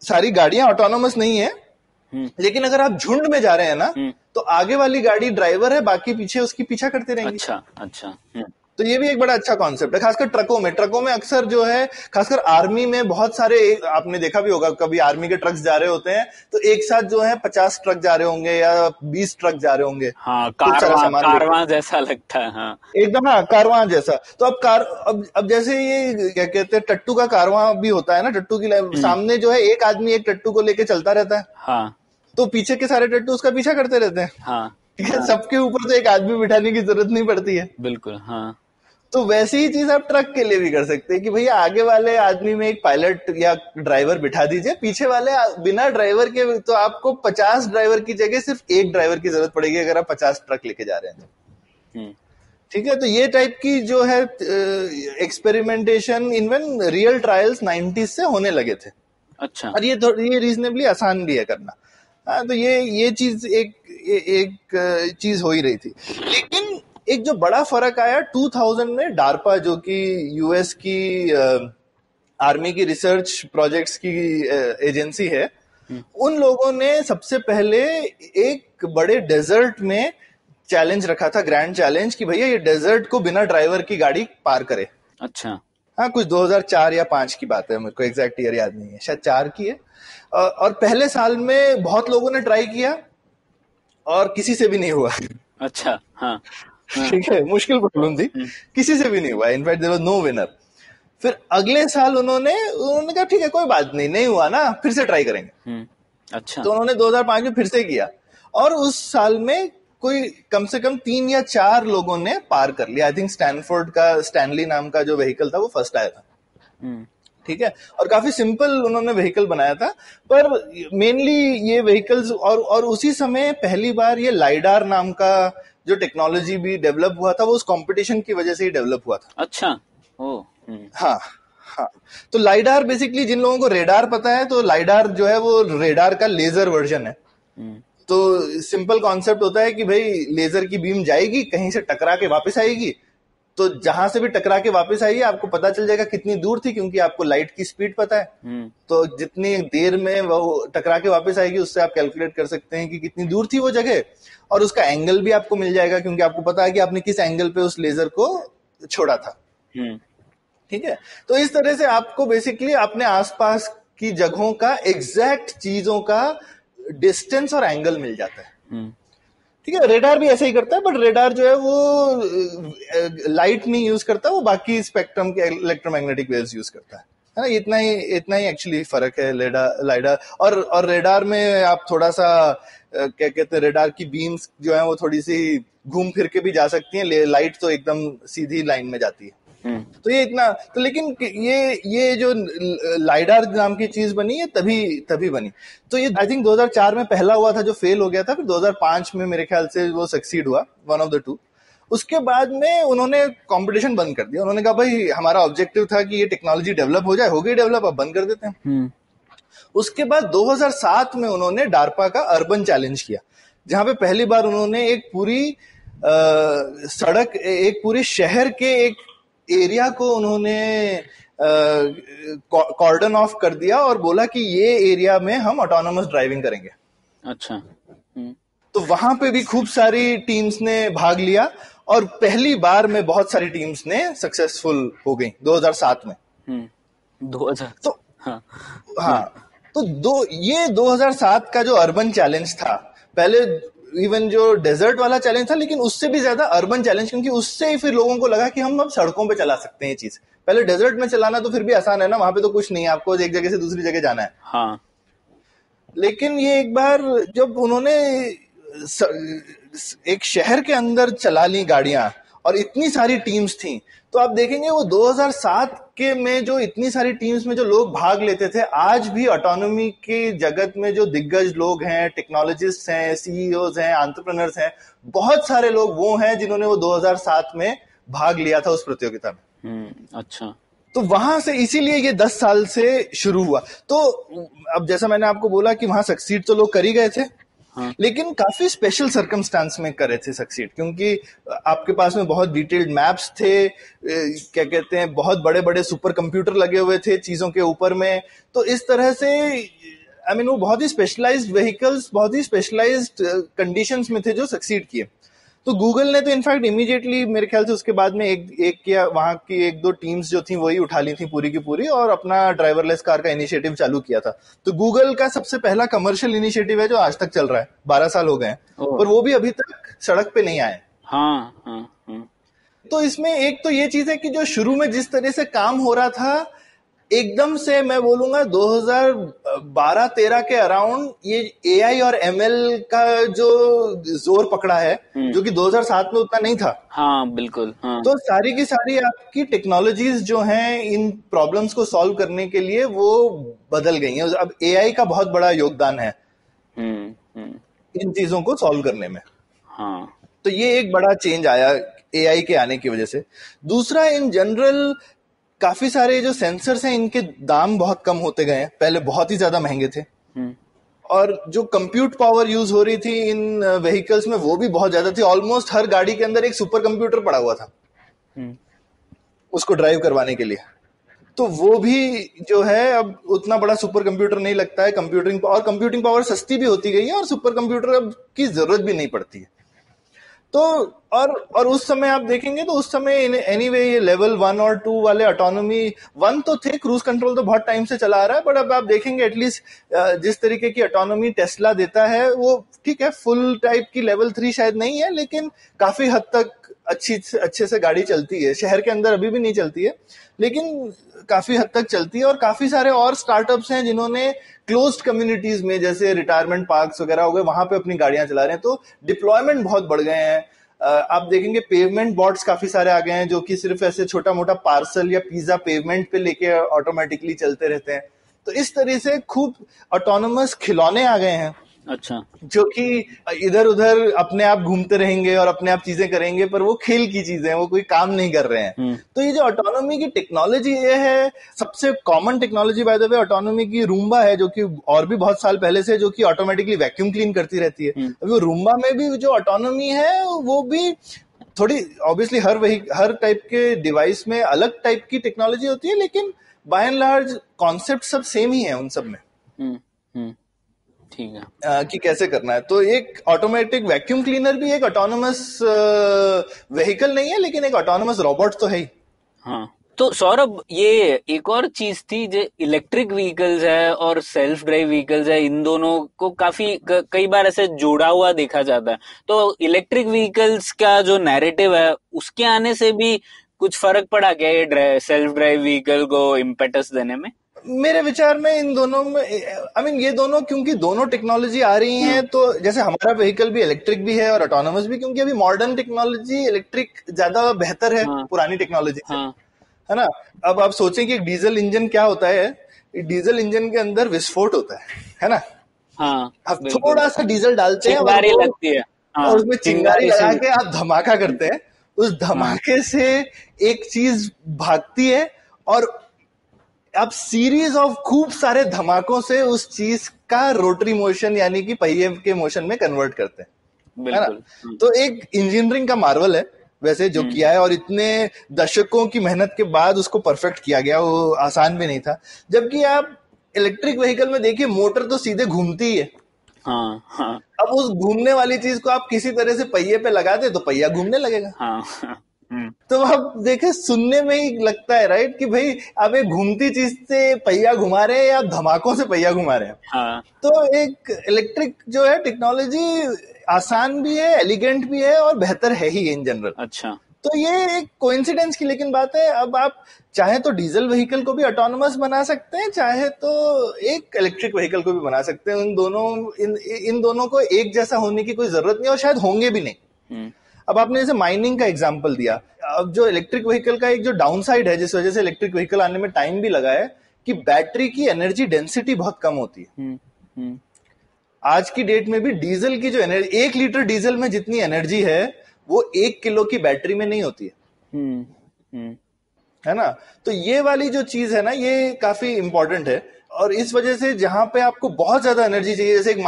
सारी गाड़ियां ऑटोनोमस नहीं है, लेकिन अगर आप झुंड में जा रहे हैं ना तो आगे वाली गाड़ी ड्राइवर है, बाकी पीछे उसकी पीछा करते रहेंगे। अच्छा। तो ये भी एक बड़ा अच्छा कॉन्सेप्ट है, खासकर ट्रकों में अक्सर जो है, खासकर आर्मी में बहुत सारे, आपने देखा भी होगा कभी आर्मी के ट्रक्स जा रहे होते हैं तो एक साथ जो है 50 ट्रक जा रहे होंगे या 20 ट्रक जा रहे होंगे। हाँ, कारवां जैसा लगता है। हाँ, एकदम, हाँ, कारवां जैसा। तो अब जैसे ये क्या कहते हैं, टट्टू का कारवां भी होता है ना, टट्टू की सामने जो है एक आदमी एक टट्टू को लेके चलता रहता है। हाँ, तो पीछे के सारे टट्टू उसका पीछा करते रहते हैं। हाँ, सबके ऊपर तो एक आदमी बिठाने की जरूरत नहीं पड़ती है। बिल्कुल। हाँ, तो वैसी ही चीज आप ट्रक के लिए भी कर सकते हैं कि भैया आगे वाले आदमी में एक पायलट या ड्राइवर बिठा दीजिए, पीछे वाले बिना ड्राइवर के तो आपको 50 ड्राइवर की जगह सिर्फ एक ड्राइवर की जरूरत पड़ेगी अगर आप 50 ट्रक लेके जा रहे हैं तो। ठीक है, तो ये टाइप की जो है experimentation even real trials 90s से होने लगे थे। अच्छा। और ये रीजनेबली आसान भी है करना। हाँ, तो ये चीज एक चीज हो ही रही थी। लेकिन एक जो बड़ा फर्क आया 2000 में, डार्पा जो कि यूएस की आर्मी की रिसर्च प्रोजेक्ट्स की एजेंसी है, उन लोगों ने सबसे पहले एक बड़े डेजर्ट में चैलेंज रखा था, ग्रैंड चैलेंज, कि भैया ये डेजर्ट को बिना ड्राइवर की गाड़ी पार करे। अच्छा। हाँ, कुछ 2004 या 5 की बात है, मेरे को एग्जैक्ट ईयर याद नहीं है, शायद 4 की है। और पहले साल में बहुत लोगों ने ट्राई किया और किसी से भी नहीं हुआ। अच्छा, हाँ, ठीक है, मुश्किल प्रॉब्लम थी, किसी से भी नहीं हुआ, in fact there was no winner. फिर अगले साल उन्होंने कहा ठीक है कोई बात नहीं हुआ ना, फिर से ट्राई करेंगे। अच्छा, तो उन्होंने 2005 में फिर से किया और उस साल में कोई कम से कम 3 या 4 लोगों ने पार कर लिया। आई थिंक स्टैनफोर्ड का स्टैनली नाम का जो व्हीकल था वो फर्स्ट आया था। ठीक है, और काफी सिंपल उन्होंने व्हीकल बनाया था, पर मेनली ये व्हीकल्स और उसी समय पहली बार ये लाइडार नाम का जो टेक्नोलॉजी भी डेवलप हुआ था वो उस कंपटीशन की वजह से ही डेवलप हुआ था। अच्छा, ओ, हाँ हाँ, तो लाइडार बेसिकली, जिन लोगों को रेडार पता है, तो लाइडार जो है वो रेडार का लेजर वर्जन है। तो सिंपल कॉन्सेप्ट होता है कि भाई लेजर की बीम जाएगी, कहीं से टकरा के वापस आएगी, तो जहां से भी टकरा के वापस आएगी आपको पता चल जाएगा कितनी दूर थी, क्योंकि आपको लाइट की स्पीड पता है। तो जितनी देर में वो टकरा के वापस आएगी उससे आप कैलकुलेट कर सकते हैं कि कितनी दूर थी वो जगह, और उसका एंगल भी आपको मिल जाएगा, क्योंकि आपको पता है कि आपने किस एंगल पे उस लेजर को छोड़ा था। ठीक है, तो इस तरह से आपको बेसिकली अपने आसपास की जगहों का एग्जैक्ट चीजों का डिस्टेंस और एंगल मिल जाता है। ठीक है, रेडार भी ऐसा ही करता है, बट रेडार जो है वो लाइट नहीं यूज करता, वो बाकी स्पेक्ट्रम के इलेक्ट्रोमैग्नेटिक वेव्स यूज करता है ना। इतना ही एक्चुअली फर्क है लाइडार और रेडार में। आप थोड़ा सा क्या कहते हैं, रेडार की बीम्स जो है वो थोड़ी सी घूम फिर के भी जा सकती हैं, लाइट तो एकदम सीधी लाइन में जाती है। तो ये इतना तो, लेकिन ये जो लाइडार नाम की चीज बनी है तभी बनी। तो ये आई थिंक 2004 में पहला हुआ था जो फेल हो गया था, फिर 2005 में मेरे ख्याल से वो सक्सीड हुआ, वन ऑफ द टू। उसके बाद में उन्होंने कंपटीशन बंद कर दिया। उन्होंने कहा भाई हमारा ऑब्जेक्टिव था कि ये टेक्नोलॉजी डेवलप हो जाए, हो गई डेवलप, अब बंद कर देते हैं। उसके बाद 2007 में उन्होंने डार्पा का अर्बन चैलेंज किया, जहां पे पहली बार उन्होंने एक पूरी सड़क, एक पूरे शहर के एक एरिया को उन्होंने कॉर्डन ऑफ कर दिया और बोला कि ये एरिया में हम ऑटोनोमस ड्राइविंग करेंगे। अच्छा, तो वहां पे भी खूब सारी टीम्स ने भाग लिया और पहली बार में बहुत सारी टीम्स ने सक्सेसफुल हो गई 2007 में। 2000 तो हाँ, तो ये 2007 का जो अर्बन चैलेंज था, पहले इवन जो डेजर्ट वाला चैलेंज था, लेकिन उससे भी ज्यादा अर्बन चैलेंज, क्योंकि उससे ही फिर लोगों को लगा कि हम अब सड़कों पे चला सकते हैं ये चीज। पहले डेजर्ट में चलाना तो फिर भी आसान है ना, वहां पे तो कुछ नहीं है, आपको एक जगह से दूसरी जगह जाना है। हाँ, लेकिन ये एक बार जब उन्होंने एक शहर के अंदर चला ली गाड़ियां और इतनी सारी टीम्स थी, तो आप देखेंगे वो 2007 के में जो इतनी सारी टीम्स में जो लोग भाग लेते थे, आज भी ऑटोनॉमी के जगत में जो दिग्गज लोग हैं, टेक्नोलॉजिस्ट हैं, सीईओज हैं, एंटरप्रेन्योर्स हैं, बहुत सारे लोग वो हैं जिन्होंने वो 2007 में भाग लिया था उस प्रतियोगिता में। अच्छा, तो वहां से, इसीलिए ये 10 साल से शुरू हुआ। तो अब जैसा मैंने आपको बोला कि वहां सक्सीड तो लोग कर ही गए थे, हाँ, लेकिन काफी स्पेशल सर्कमस्टांस में करे थे सक्सीड, क्योंकि आपके पास में बहुत डिटेल्ड मैप्स थे, क्या कहते हैं, बहुत बड़े बड़े सुपर कंप्यूटर लगे हुए थे चीजों के ऊपर में। तो इस तरह से वो बहुत ही स्पेशलाइज्ड व्हीकल्स, बहुत ही स्पेशलाइज्ड कंडीशंस में थे जो सक्सीड किए। तो गूगल ने तो इनफैक्ट इमीडिएटली मेरे ख्याल से उसके बाद में एक या वहां की 1-2 टीम्स जो थी वही उठा ली थी पूरी की पूरी, और अपना ड्राइवरलेस कार का इनिशिएटिव चालू किया था। तो गूगल का सबसे पहला कमर्शियल इनिशिएटिव है जो आज तक चल रहा है, 12 साल हो गए हैं, पर वो भी अभी तक सड़क पे नहीं आए। हाँ। तो इसमें एक तो ये चीज है कि जो शुरू में जिस तरह से काम हो रहा था, एकदम से मैं बोलूंगा 2012-13 के अराउंड ये एआई और एमएल का जो जोर पकड़ा है, जो कि 2007 में उतना नहीं था। हाँ, बिल्कुल, हाँ। तो सारी की सारी आपकी टेक्नोलॉजीज जो हैं इन प्रॉब्लम्स को सॉल्व करने के लिए वो बदल गई हैं। अब एआई का बहुत बड़ा योगदान है इन चीजों को सॉल्व करने में। हाँ, तो ये एक बड़ा चेंज आया एआई के आने की वजह से। दूसरा, इन जनरल काफी सारे जो सेंसर्स हैं इनके दाम बहुत कम होते गए हैं, पहले बहुत ही ज्यादा महंगे थे, और जो कंप्यूट पावर यूज हो रही थी इन व्हीकल्स में वो भी बहुत ज्यादा थी। ऑलमोस्ट हर गाड़ी के अंदर एक सुपर कंप्यूटर पड़ा हुआ था उसको ड्राइव करवाने के लिए। तो वो भी जो है अब उतना बड़ा सुपर कंप्यूटर नहीं लगता है। कंप्यूटिंग पावर सस्ती भी होती गई है और सुपर कंप्यूटर अब की जरूरत भी नहीं पड़ती है। तो और उस समय आप देखेंगे तो उस समय एनीवे ये लेवल 1 और 2 वाले ऑटोनॉमी 1 तो थे, क्रूज कंट्रोल तो बहुत टाइम से चला आ रहा है, बट अब आप देखेंगे एटलीस्ट जिस तरीके की ऑटोनॉमी टेस्ला देता है वो ठीक है, फुल टाइप की लेवल 3 शायद नहीं है, लेकिन काफी हद तक अच्छे से गाड़ी चलती है। शहर के अंदर अभी भी नहीं चलती है, लेकिन काफी हद तक चलती है। और काफी सारे और स्टार्टअप्स हैं जिन्होंने क्लोज्ड कम्युनिटीज में, जैसे रिटायरमेंट पार्क्स वगैरह हो गए, वहां पे अपनी गाड़ियां चला रहे हैं, तो डिप्लॉयमेंट बहुत बढ़ गए हैं। आप देखेंगे पेवमेंट बॉट्स काफी सारे आ गए हैं, जो कि सिर्फ ऐसे छोटा मोटा पार्सल या पिज्जा पेवमेंट पे लेके ऑटोमेटिकली चलते रहते हैं। तो इस तरह से खूब ऑटोनोमस खिलौने आ गए हैं, अच्छा, जो कि इधर उधर अपने आप घूमते रहेंगे और अपने आप चीजें करेंगे, पर वो खेल की चीजें हैं, वो कोई काम नहीं कर रहे हैं। तो ये जो ऑटोनॉमी की टेक्नोलॉजी ये है, सबसे common technology by the way autonomy की रूम्बा है, जो कि और भी बहुत साल पहले से जो कि ऑटोमेटिकली वैक्यूम क्लीन करती रहती है। अभी वो रूम्बा में भी जो ऑटोनॉमी है वो भी थोड़ी, ऑब्वियसली हर टाइप के डिवाइस में अलग टाइप की टेक्नोलॉजी होती है, लेकिन बाय एंड लार्ज कॉन्सेप्ट सब सेम ही है उन सब में। ठीक है, कि कैसे करना है। तो एक ऑटोमेटिक वैक्यूम क्लीनर भी एक ऑटोनोमस व्हीकल नहीं है, लेकिन एक ऑटोनोमस रोबोट तो है ही। हाँ, तो सौरभ, ये एक और चीज थी, जो इलेक्ट्रिक व्हीकल्स है और सेल्फ ड्राइव व्हीकल्स है, इन दोनों को काफी कई बार ऐसे जोड़ा हुआ देखा जाता है। तो इलेक्ट्रिक व्हीकल्स का जो नैरेटिव है, उसके आने से भी कुछ फर्क पड़ा क्या ये सेल्फ ड्राइव व्हीकल को इम्पेटस देने में? मेरे विचार में इन दोनों में ये दोनों, क्योंकि दोनों टेक्नोलॉजी आ रही हैं, तो जैसे हमारा व्हीकल भी इलेक्ट्रिक भी है और ऑटोनोमस भी, क्योंकि अभी मॉडर्न टेक्नोलॉजी इलेक्ट्रिक ज्यादा बेहतर है पुरानी टेक्नोलॉजी से, है ना। अब आप सोचें कि डीजल इंजन क्या होता है, डीजल इंजन के अंदर विस्फोट होता है ना। हाँ, अब थोड़ा सा डीजल डालते हैं चिंगारी लगती है, और उसमें चिंगारी लगा के आप धमाका करते हैं, उस धमाके से एक चीज भागती है और आप सीरीज ऑफ खूब सारे धमाकों से उस चीज का रोटरी मोशन यानी कि पहिए के मोशन में कन्वर्ट करते हैं, है ना। तो एक इंजीनियरिंग का मार्वल है वैसे जो किया है, और इतने दशकों की मेहनत के बाद उसको परफेक्ट किया गया, वो आसान भी नहीं था। जबकि आप इलेक्ट्रिक व्हीकल में देखिए, मोटर तो सीधे घूमती है। हाँ। अब उस घूमने वाली चीज को आप किसी तरह से पहिए पे लगा दे तो पहिया घूमने लगेगा। हाँ। तो आप देखे, सुनने में ही लगता है राइट कि भाई आप एक घूमती चीज से पहिया घुमा रहे हैं या धमाकों से पहिया घुमा रहे हैं। हाँ। तो एक इलेक्ट्रिक जो है टेक्नोलॉजी आसान भी है, एलिगेंट भी है और बेहतर है ही इन जनरल। अच्छा, तो ये एक कोइंसिडेंस की लेकिन बात है। अब आप चाहे तो डीजल व्हीकल को भी ऑटोनोमस बना सकते हैं, चाहे तो एक इलेक्ट्रिक व्हीकल को भी बना सकते हैं। इन दोनों को एक जैसा होने की कोई जरूरत नहीं, और शायद होंगे भी नहीं। अब आपने जैसे माइनिंग का एग्जांपल दिया, अब जो इलेक्ट्रिक व्हीकल का एक जो डाउन साइड है, जिस वजह से इलेक्ट्रिक व्हीकल आने में टाइम भी लगा है, कि बैटरी की एनर्जी डेंसिटी बहुत कम होती है। आज की डेट में भी डीजल की जो एनर्जी, 1 लीटर डीजल में जितनी एनर्जी है वो 1 किलो की बैटरी में नहीं होती है ना। तो ये वाली जो चीज है ना, ये काफी इंपॉर्टेंट है। और इस वजह से जहां पे आपको बहुत ज्यादा एनर्जी चाहिए, जैसे एक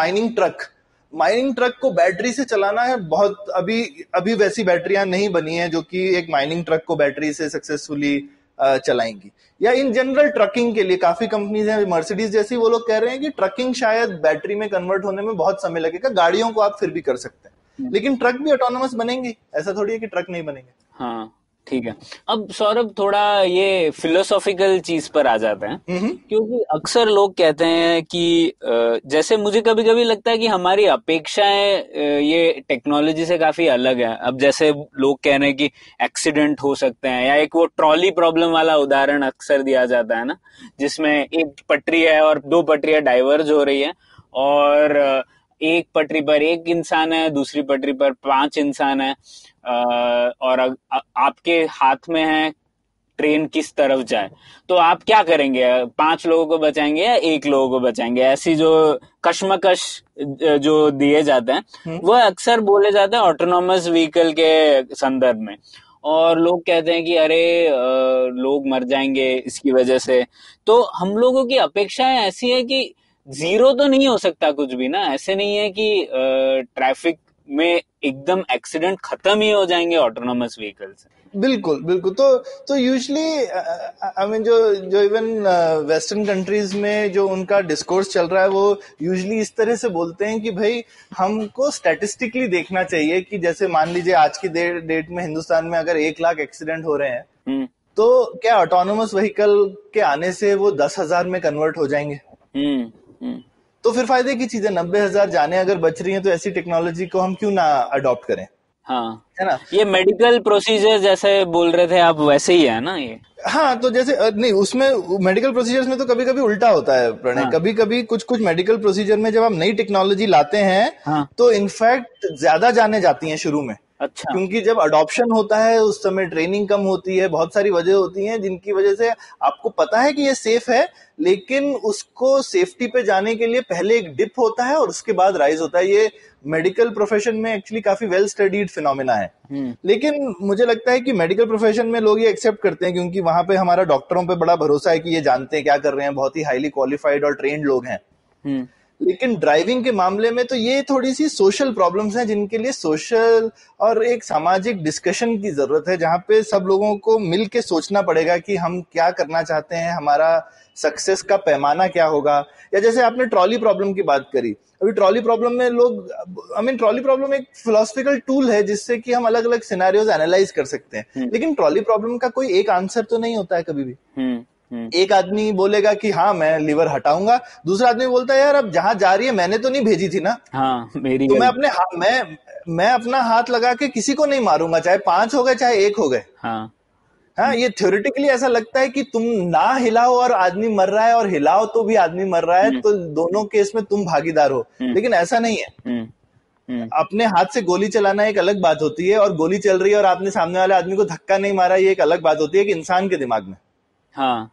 माइनिंग ट्रक को बैटरी से चलाना है, बहुत अभी वैसी बैटरियां नहीं बनी है जो कि एक माइनिंग ट्रक को बैटरी से सक्सेसफुली चलाएंगी। या इन जनरल ट्रकिंग के लिए काफी कंपनीज हैं, मर्सिडीज जैसी, वो लोग कह रहे हैं कि ट्रकिंग शायद बैटरी में कन्वर्ट होने में बहुत समय लगेगा। गाड़ियों को आप फिर भी कर सकते हैं, लेकिन ट्रक भी ऑटोनोमस बनेंगे, ऐसा थोड़ी है कि ट्रक नहीं बनेंगे। हाँ, ठीक है। अब सौरभ, थोड़ा ये फिलोसॉफिकल चीज पर आ जाते हैं, क्योंकि अक्सर लोग कहते हैं कि जैसे मुझे कभी कभी लगता है कि हमारी अपेक्षाएं ये टेक्नोलॉजी से काफी अलग है। अब जैसे लोग कह रहे हैं कि एक्सीडेंट हो सकते हैं, या एक वो ट्रॉली प्रॉब्लम वाला उदाहरण अक्सर दिया जाता है ना, जिसमें एक पटरी है और 2 पटरियां डाइवर्ज हो रही है, और एक पटरी पर 1 इंसान है, दूसरी पटरी पर 5 इंसान है, और आपके हाथ में है ट्रेन किस तरफ जाए, तो आप क्या करेंगे? 5 लोगों को बचाएंगे या 1 लोगों को बचाएंगे? ऐसी जो कश्मकश जो दिए जाते हैं वो अक्सर बोले जाते हैं ऑटोनोमस व्हीकल के संदर्भ में, और लोग कहते हैं कि अरे लोग मर जाएंगे इसकी वजह से। तो हम लोगों की अपेक्षाएं ऐसी है कि जीरो तो नहीं हो सकता कुछ भी ना, ऐसे नहीं है कि ट्रैफिक में एकदम एक्सीडेंट खत्म ही हो जाएंगे ऑटोनोमस व्हीकल से। बिल्कुल बिल्कुल। तो यूजुअली आई मीन जो इवन वेस्टर्न कंट्रीज में जो उनका डिस्कोर्स चल रहा है वो यूजुअली इस तरह से बोलते हैं कि भाई हमको स्टैटिस्टिकली देखना चाहिए कि जैसे मान लीजिए आज की डेट में हिंदुस्तान में अगर 1 लाख एक्सीडेंट हो रहे हैं तो क्या ऑटोनोमस व्हीकल के आने से वो 10,000 में कन्वर्ट हो जाएंगे? तो फिर फायदे की चीज है, 90,000 जाने अगर बच रही हैं तो ऐसी टेक्नोलॉजी को हम क्यों ना अडॉप्ट करें? हाँ, है ना? ये मेडिकल प्रोसीजर जैसे बोल रहे थे आप वैसे ही है ना ये? हाँ, तो जैसे नहीं, उसमें मेडिकल प्रोसीजर्स में तो कभी कभी उल्टा होता है प्रणय। हाँ। कभी कभी कुछ मेडिकल प्रोसीजर में जब आप नई टेक्नोलॉजी लाते हैं हाँ। तो इनफैक्ट ज्यादा जाने जाती हैं शुरू में। अच्छा। क्योंकि जब अडॉप्शन होता है उस समय ट्रेनिंग कम होती है, बहुत सारी वजह होती हैं जिनकी वजह से आपको पता है कि ये सेफ है, लेकिन उसको सेफ्टी पे जाने के लिए पहले एक डिप होता है और उसके बाद राइज होता है। ये मेडिकल प्रोफेशन में एक्चुअली काफी वेल स्टडीड फिनोमेना है। लेकिन मुझे लगता है कि मेडिकल प्रोफेशन में लोग ये एक्सेप्ट करते हैं क्योंकि वहां पे हमारा डॉक्टरों पे बड़ा भरोसा है कि ये जानते हैं क्या कर रहे हैं, बहुत ही हाईली क्वालिफाइड और ट्रेन्ड लोग हैं। लेकिन ड्राइविंग के मामले में तो ये थोड़ी सी सोशल प्रॉब्लम्स हैं जिनके लिए सोशल और एक सामाजिक डिस्कशन की जरूरत है, जहां पे सब लोगों को मिल के सोचना पड़ेगा कि हम क्या करना चाहते हैं, हमारा सक्सेस का पैमाना क्या होगा। या जैसे आपने ट्रॉली प्रॉब्लम की बात करी, अभी ट्रॉली प्रॉब्लम में लोग ट्रॉली प्रॉब्लम एक फिलोसफिकल टूल है जिससे कि हम अलग अलग सिनेरियोज एनालाइज कर सकते हैं। लेकिन ट्रॉली प्रॉब्लम का कोई एक आंसर तो नहीं होता है कभी भी। एक आदमी बोलेगा कि हाँ मैं लीवर हटाऊंगा, दूसरा आदमी बोलता है यार अब जहां जा रही है मैंने तो नहीं भेजी थी ना। हाँ, मेरी तो मैं अपना हाथ लगा के किसी को नहीं मारूंगा, चाहे 5 हो गए चाहे 1 हो गए। हाँ, ये थ्योरेटिकली ऐसा लगता है कि तुम ना हिलाओ और आदमी मर रहा है और हिलाओ तो भी आदमी मर रहा है, तो दोनों केस में तुम भागीदार हो। लेकिन ऐसा नहीं है। अपने हाथ से गोली चलाना एक अलग बात होती है और गोली चल रही है और आपने सामने वाले आदमी को धक्का नहीं मारा, ये एक अलग बात होती है कि इंसान के दिमाग में। हाँ,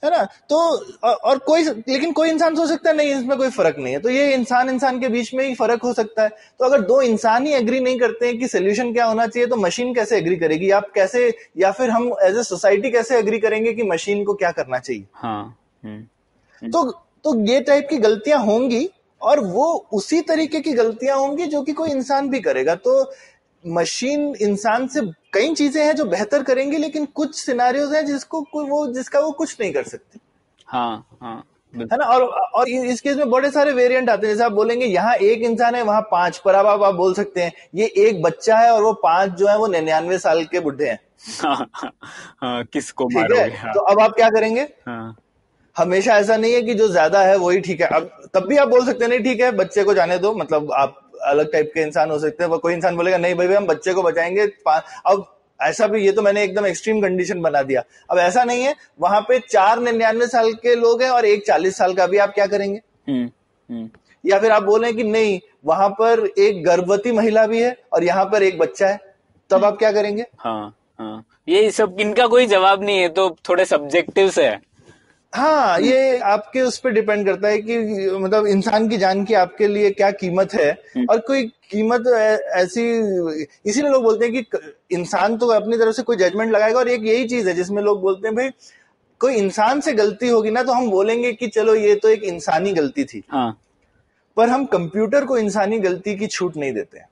है ना? तो और लेकिन कोई इंसान सोच सकता है नहीं इसमें कोई फर्क नहीं है, तो ये इंसान के बीच में ही फर्क हो सकता है। तो अगर 2 इंसान ही एग्री नहीं करते हैं कि सोल्यूशन क्या होना चाहिए तो मशीन कैसे एग्री करेगी? आप कैसे, या फिर हम एज ए सोसाइटी कैसे एग्री करेंगे कि मशीन को क्या करना चाहिए? हाँ। तो ये टाइप की गलतियां होंगी और वो उसी तरीके की गलतियां होंगी जो कि कोई इंसान भी करेगा। तो मशीन इंसान से कई चीजें हैं जो बेहतर करेंगी, लेकिन कुछ सिनेरियोज हैं जिसका वो कुछ नहीं कर सकती। हाँ, है ना? और इस केस में बड़े सारे वेरिएंट आते हैं। जैसे आप बोलेंगे यहाँ 1 इंसान है वहां 5, पर अब आप बोल सकते हैं ये 1 बच्चा है और वो 5 जो है वो 99 साल के बुढ़े हैं। हाँ, किसको मारोगे? हाँ। तो अब आप क्या करेंगे? हाँ। हमेशा ऐसा नहीं है कि जो ज्यादा है वही ठीक है। अब तब भी आप बोल सकते हैं नहीं ठीक है बच्चे को जाने दो, मतलब आप अलग टाइप के इंसान हो सकते हैं। कोई इंसान बोलेगा नहीं भाई हम बच्चे को बचाएंगे। अब ऐसा भी, ये तो मैंने एकदम एक्सट्रीम कंडीशन बना दिया। अब ऐसा नहीं है, वहां पे 4 99 साल के लोग हैं और 1 40 साल का, भी आप क्या करेंगे? या फिर आप बोले कि नहीं वहां पर एक गर्भवती महिला भी है और यहाँ पर एक बच्चा है, तब आप क्या करेंगे? हाँ, ये सब इनका कोई जवाब नहीं है, तो थोड़े सब्जेक्टिव से है। हाँ, ये आपके उस पर डिपेंड करता है कि मतलब इंसान की जान की आपके लिए क्या कीमत है। और कोई कीमत ऐसी, इसीलिए लोग बोलते हैं कि इंसान तो अपनी तरफ से कोई जजमेंट लगाएगा। और एक यही चीज है जिसमें लोग बोलते हैं भाई कोई इंसान से गलती होगी ना तो हम बोलेंगे कि चलो ये तो एक इंसानी गलती थी। हाँ। पर हम कंप्यूटर को इंसानी गलती की छूट नहीं देते हैं।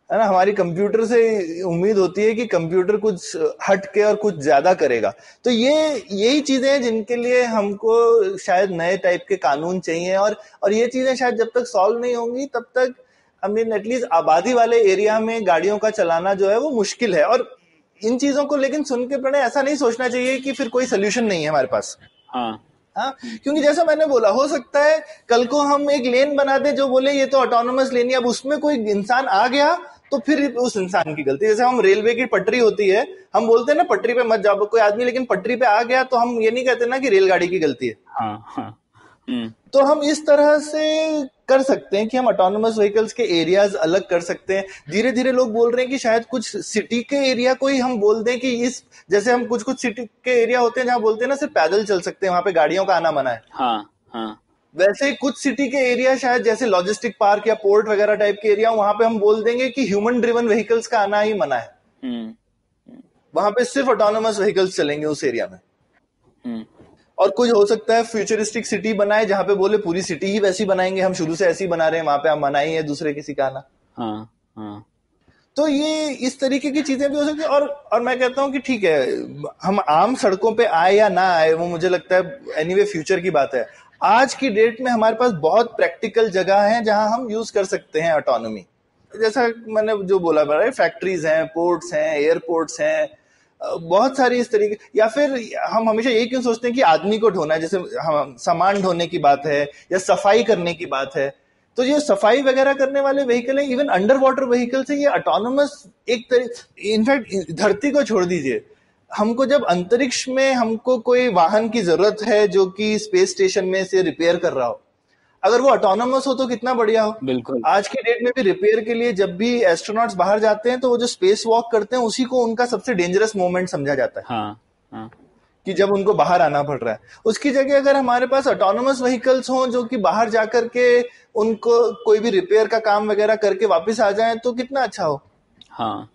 है ना? हमारी कंप्यूटर से उम्मीद होती है कि कंप्यूटर कुछ हट के और कुछ ज्यादा करेगा। तो यही चीजें हैं जिनके लिए हमको शायद नए टाइप के कानून चाहिए। और ये चीजें शायद जब तक सॉल्व नहीं होंगी तब तक एटलीस्ट आबादी वाले एरिया में गाड़ियों का चलाना जो है वो मुश्किल है। और इन चीजों को लेकिन सुन के प्रणय ऐसा नहीं सोचना चाहिए कि फिर कोई सोल्यूशन नहीं है हमारे पास। हाँ, क्योंकि जैसा मैंने बोला, हो सकता है कल को हम एक लेन बना दे जो बोले ये तो ऑटोनोमस लेन है, अब उसमें कोई इंसान आ गया तो फिर उस इंसान की गलती। जैसे हम रेलवे की पटरी होती है, हम बोलते हैं ना पटरी पे मत जाओ कोई आदमी, लेकिन पटरी पे आ गया तो हम ये नहीं कहते ना कि रेलगाड़ी की गलती है। हाँ। तो हम इस तरह से कर सकते हैं कि हम ऑटोनोमस व्हीकल्स के एरियाज अलग कर सकते हैं। धीरे धीरे लोग बोल रहे हैं कि शायद कुछ सिटी के एरिया को ही हम बोल दें कि जैसे हम कुछ सिटी के एरिया होते हैं जहां बोलते हैं ना सिर्फ पैदल चल सकते हैं, वहां पे गाड़ियों का आना मना है। हाँ। वैसे कुछ सिटी के एरिया शायद जैसे लॉजिस्टिक पार्क या पोर्ट वगैरह टाइप के एरिया, वहां पे हम बोल देंगे कि ह्यूमन ड्रिवन व्हीकल्स का आना ही मना है। वहां पे सिर्फ ऑटोनोमस व्हीकल्स चलेंगे उस एरिया में। और कुछ हो सकता है फ्यूचरिस्टिक सिटी बनाए जहां पे बोले पूरी सिटी ही वैसी बनाएंगे, हम शुरू से ऐसी बना रहे हैं, वहां पे हम मना ही है दूसरे किसी का आना। तो ये इस तरीके की चीजें भी हो सकती है। और मैं कहता हूँ कि ठीक है, हम आम सड़कों पे आए या ना आए, वो मुझे लगता है एनीवे फ्यूचर की बात है। आज की डेट में हमारे पास बहुत प्रैक्टिकल जगह है जहां हम यूज कर सकते हैं ऑटोनॉमी। जैसा मैंने जो बोला, फैक्ट्रीज हैं, पोर्ट्स हैं, एयरपोर्ट्स हैं, बहुत सारी इस तरीके। या फिर हम हमेशा यही क्यों सोचते हैं कि आदमी को ढोना है, जैसे हम सामान ढोने की बात है या सफाई करने की बात है, तो ये सफाई वगैरह करने वाले व्हीकल है, इवन अंडर वाटर व्हीकल से ये ऑटोनोमस एक तरीके। इनफैक्ट धरती को छोड़ दीजिए, हमको जब अंतरिक्ष में हमको कोई वाहन की जरूरत है जो कि स्पेस स्टेशन में से रिपेयर कर रहा हो, अगर वो ऑटोनोमस हो तो कितना बढ़िया हो। बिल्कुल। आज के डेट में भी रिपेयर के लिए जब भी एस्ट्रोनॉट्स बाहर जाते हैं तो वो जो स्पेस वॉक करते हैं उसी को उनका सबसे डेंजरस मोमेंट समझा जाता है। हाँ। कि जब उनको बाहर आना पड़ रहा है। उसकी जगह अगर हमारे पास ऑटोनोमस व्हीकल्स हों जो कि बाहर जाकर के उनको कोई भी रिपेयर का काम वगैरह करके वापस आ जाएं तो कितना अच्छा हो। हाँ।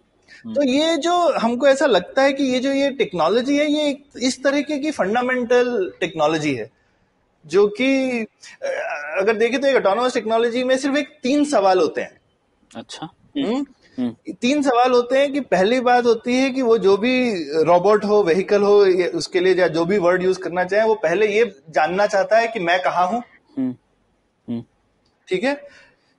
तो ये जो हमको ऐसा लगता है कि ये टेक्नोलॉजी है, ये इस तरीके की फंडामेंटल टेक्नोलॉजी है जो कि अगर देखें तो एक ऑटोनोमस टेक्नोलॉजी में सिर्फ एक 3 सवाल होते हैं। अच्छा। 3 सवाल होते हैं कि पहली बात होती है कि वो जो भी रोबोट हो, व्हीकल हो, उसके लिए जो भी वर्ड यूज करना चाहे, वो पहले ये जानना चाहता है कि मैं कहाँ हूं। ठीक है,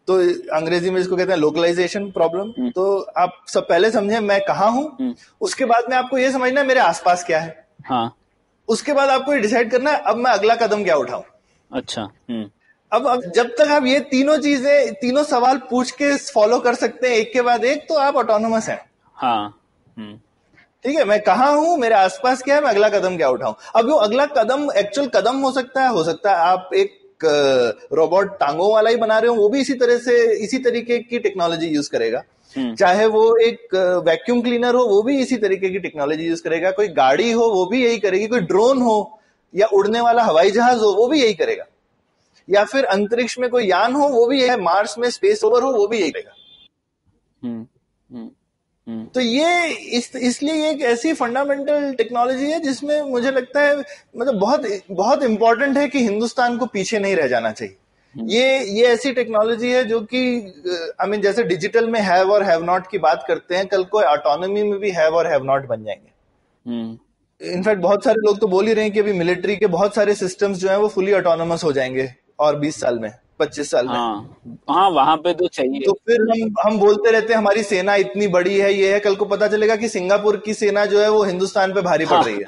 तो अंग्रेजी में इसको कहते हैं लोकलाइजेशन प्रॉब्लम। तो आप सब पहले समझे मैं कहाँ हूं, उसके बाद में आपको ये समझना है मेरे आसपास क्या है। हाँ। उसके बाद आपको ये डिसाइड करना है अब मैं अगला कदम क्या उठाऊं। अच्छा। अब जब तक आप ये तीनों सवाल पूछ के फॉलो कर सकते हैं एक के बाद एक, तो आप ऑटोनोमस हैं। हाँ। ठीक है, मैं कहाँ हूं, मेरे आसपास क्या है, मैं अगला कदम क्या उठाऊं। अब वो अगला कदम एक्चुअल कदम हो सकता है आप एक रोबोट टांगों वाला ही बना रहे हो, वो भी इसी तरीके की टेक्नोलॉजी यूज करेगा। चाहे वो एक वैक्यूम क्लीनर हो, वो भी इसी तरीके की टेक्नोलॉजी यूज करेगा। कोई गाड़ी हो, वो भी यही करेगी। कोई ड्रोन हो या उड़ने वाला हवाई जहाज हो, वो भी यही करेगा। या फिर अंतरिक्ष में कोई यान हो, वो भी यही, मार्स में स्पेस रोवर हो, वो भी यही करेगा। तो ये इसलिए एक ऐसी फंडामेंटल टेक्नोलॉजी है जिसमें मुझे लगता है मतलब बहुत बहुत इंपॉर्टेंट है कि हिंदुस्तान को पीछे नहीं रह जाना चाहिए। ये ऐसी टेक्नोलॉजी है जो कि जैसे डिजिटल में हैव और हैव नॉट की बात करते हैं, कल को ऑटोनॉमी में भी हैव और हैव नॉट बन जाएंगे। इनफैक्ट बहुत सारे लोग तो बोल ही रहे हैं कि अभी मिलिट्री के बहुत सारे सिस्टम्स जो हैं वो फुली ऑटोनोमस हो जाएंगे और 20 साल में, 25 साल में। हाँ, वहां पे तो चाहिए। तो फिर हम बोलते रहते हैं हमारी सेना इतनी बड़ी है, ये है, कल को पता चलेगा कि सिंगापुर की सेना जो है वो हिंदुस्तान पे भारी पड़ रही है।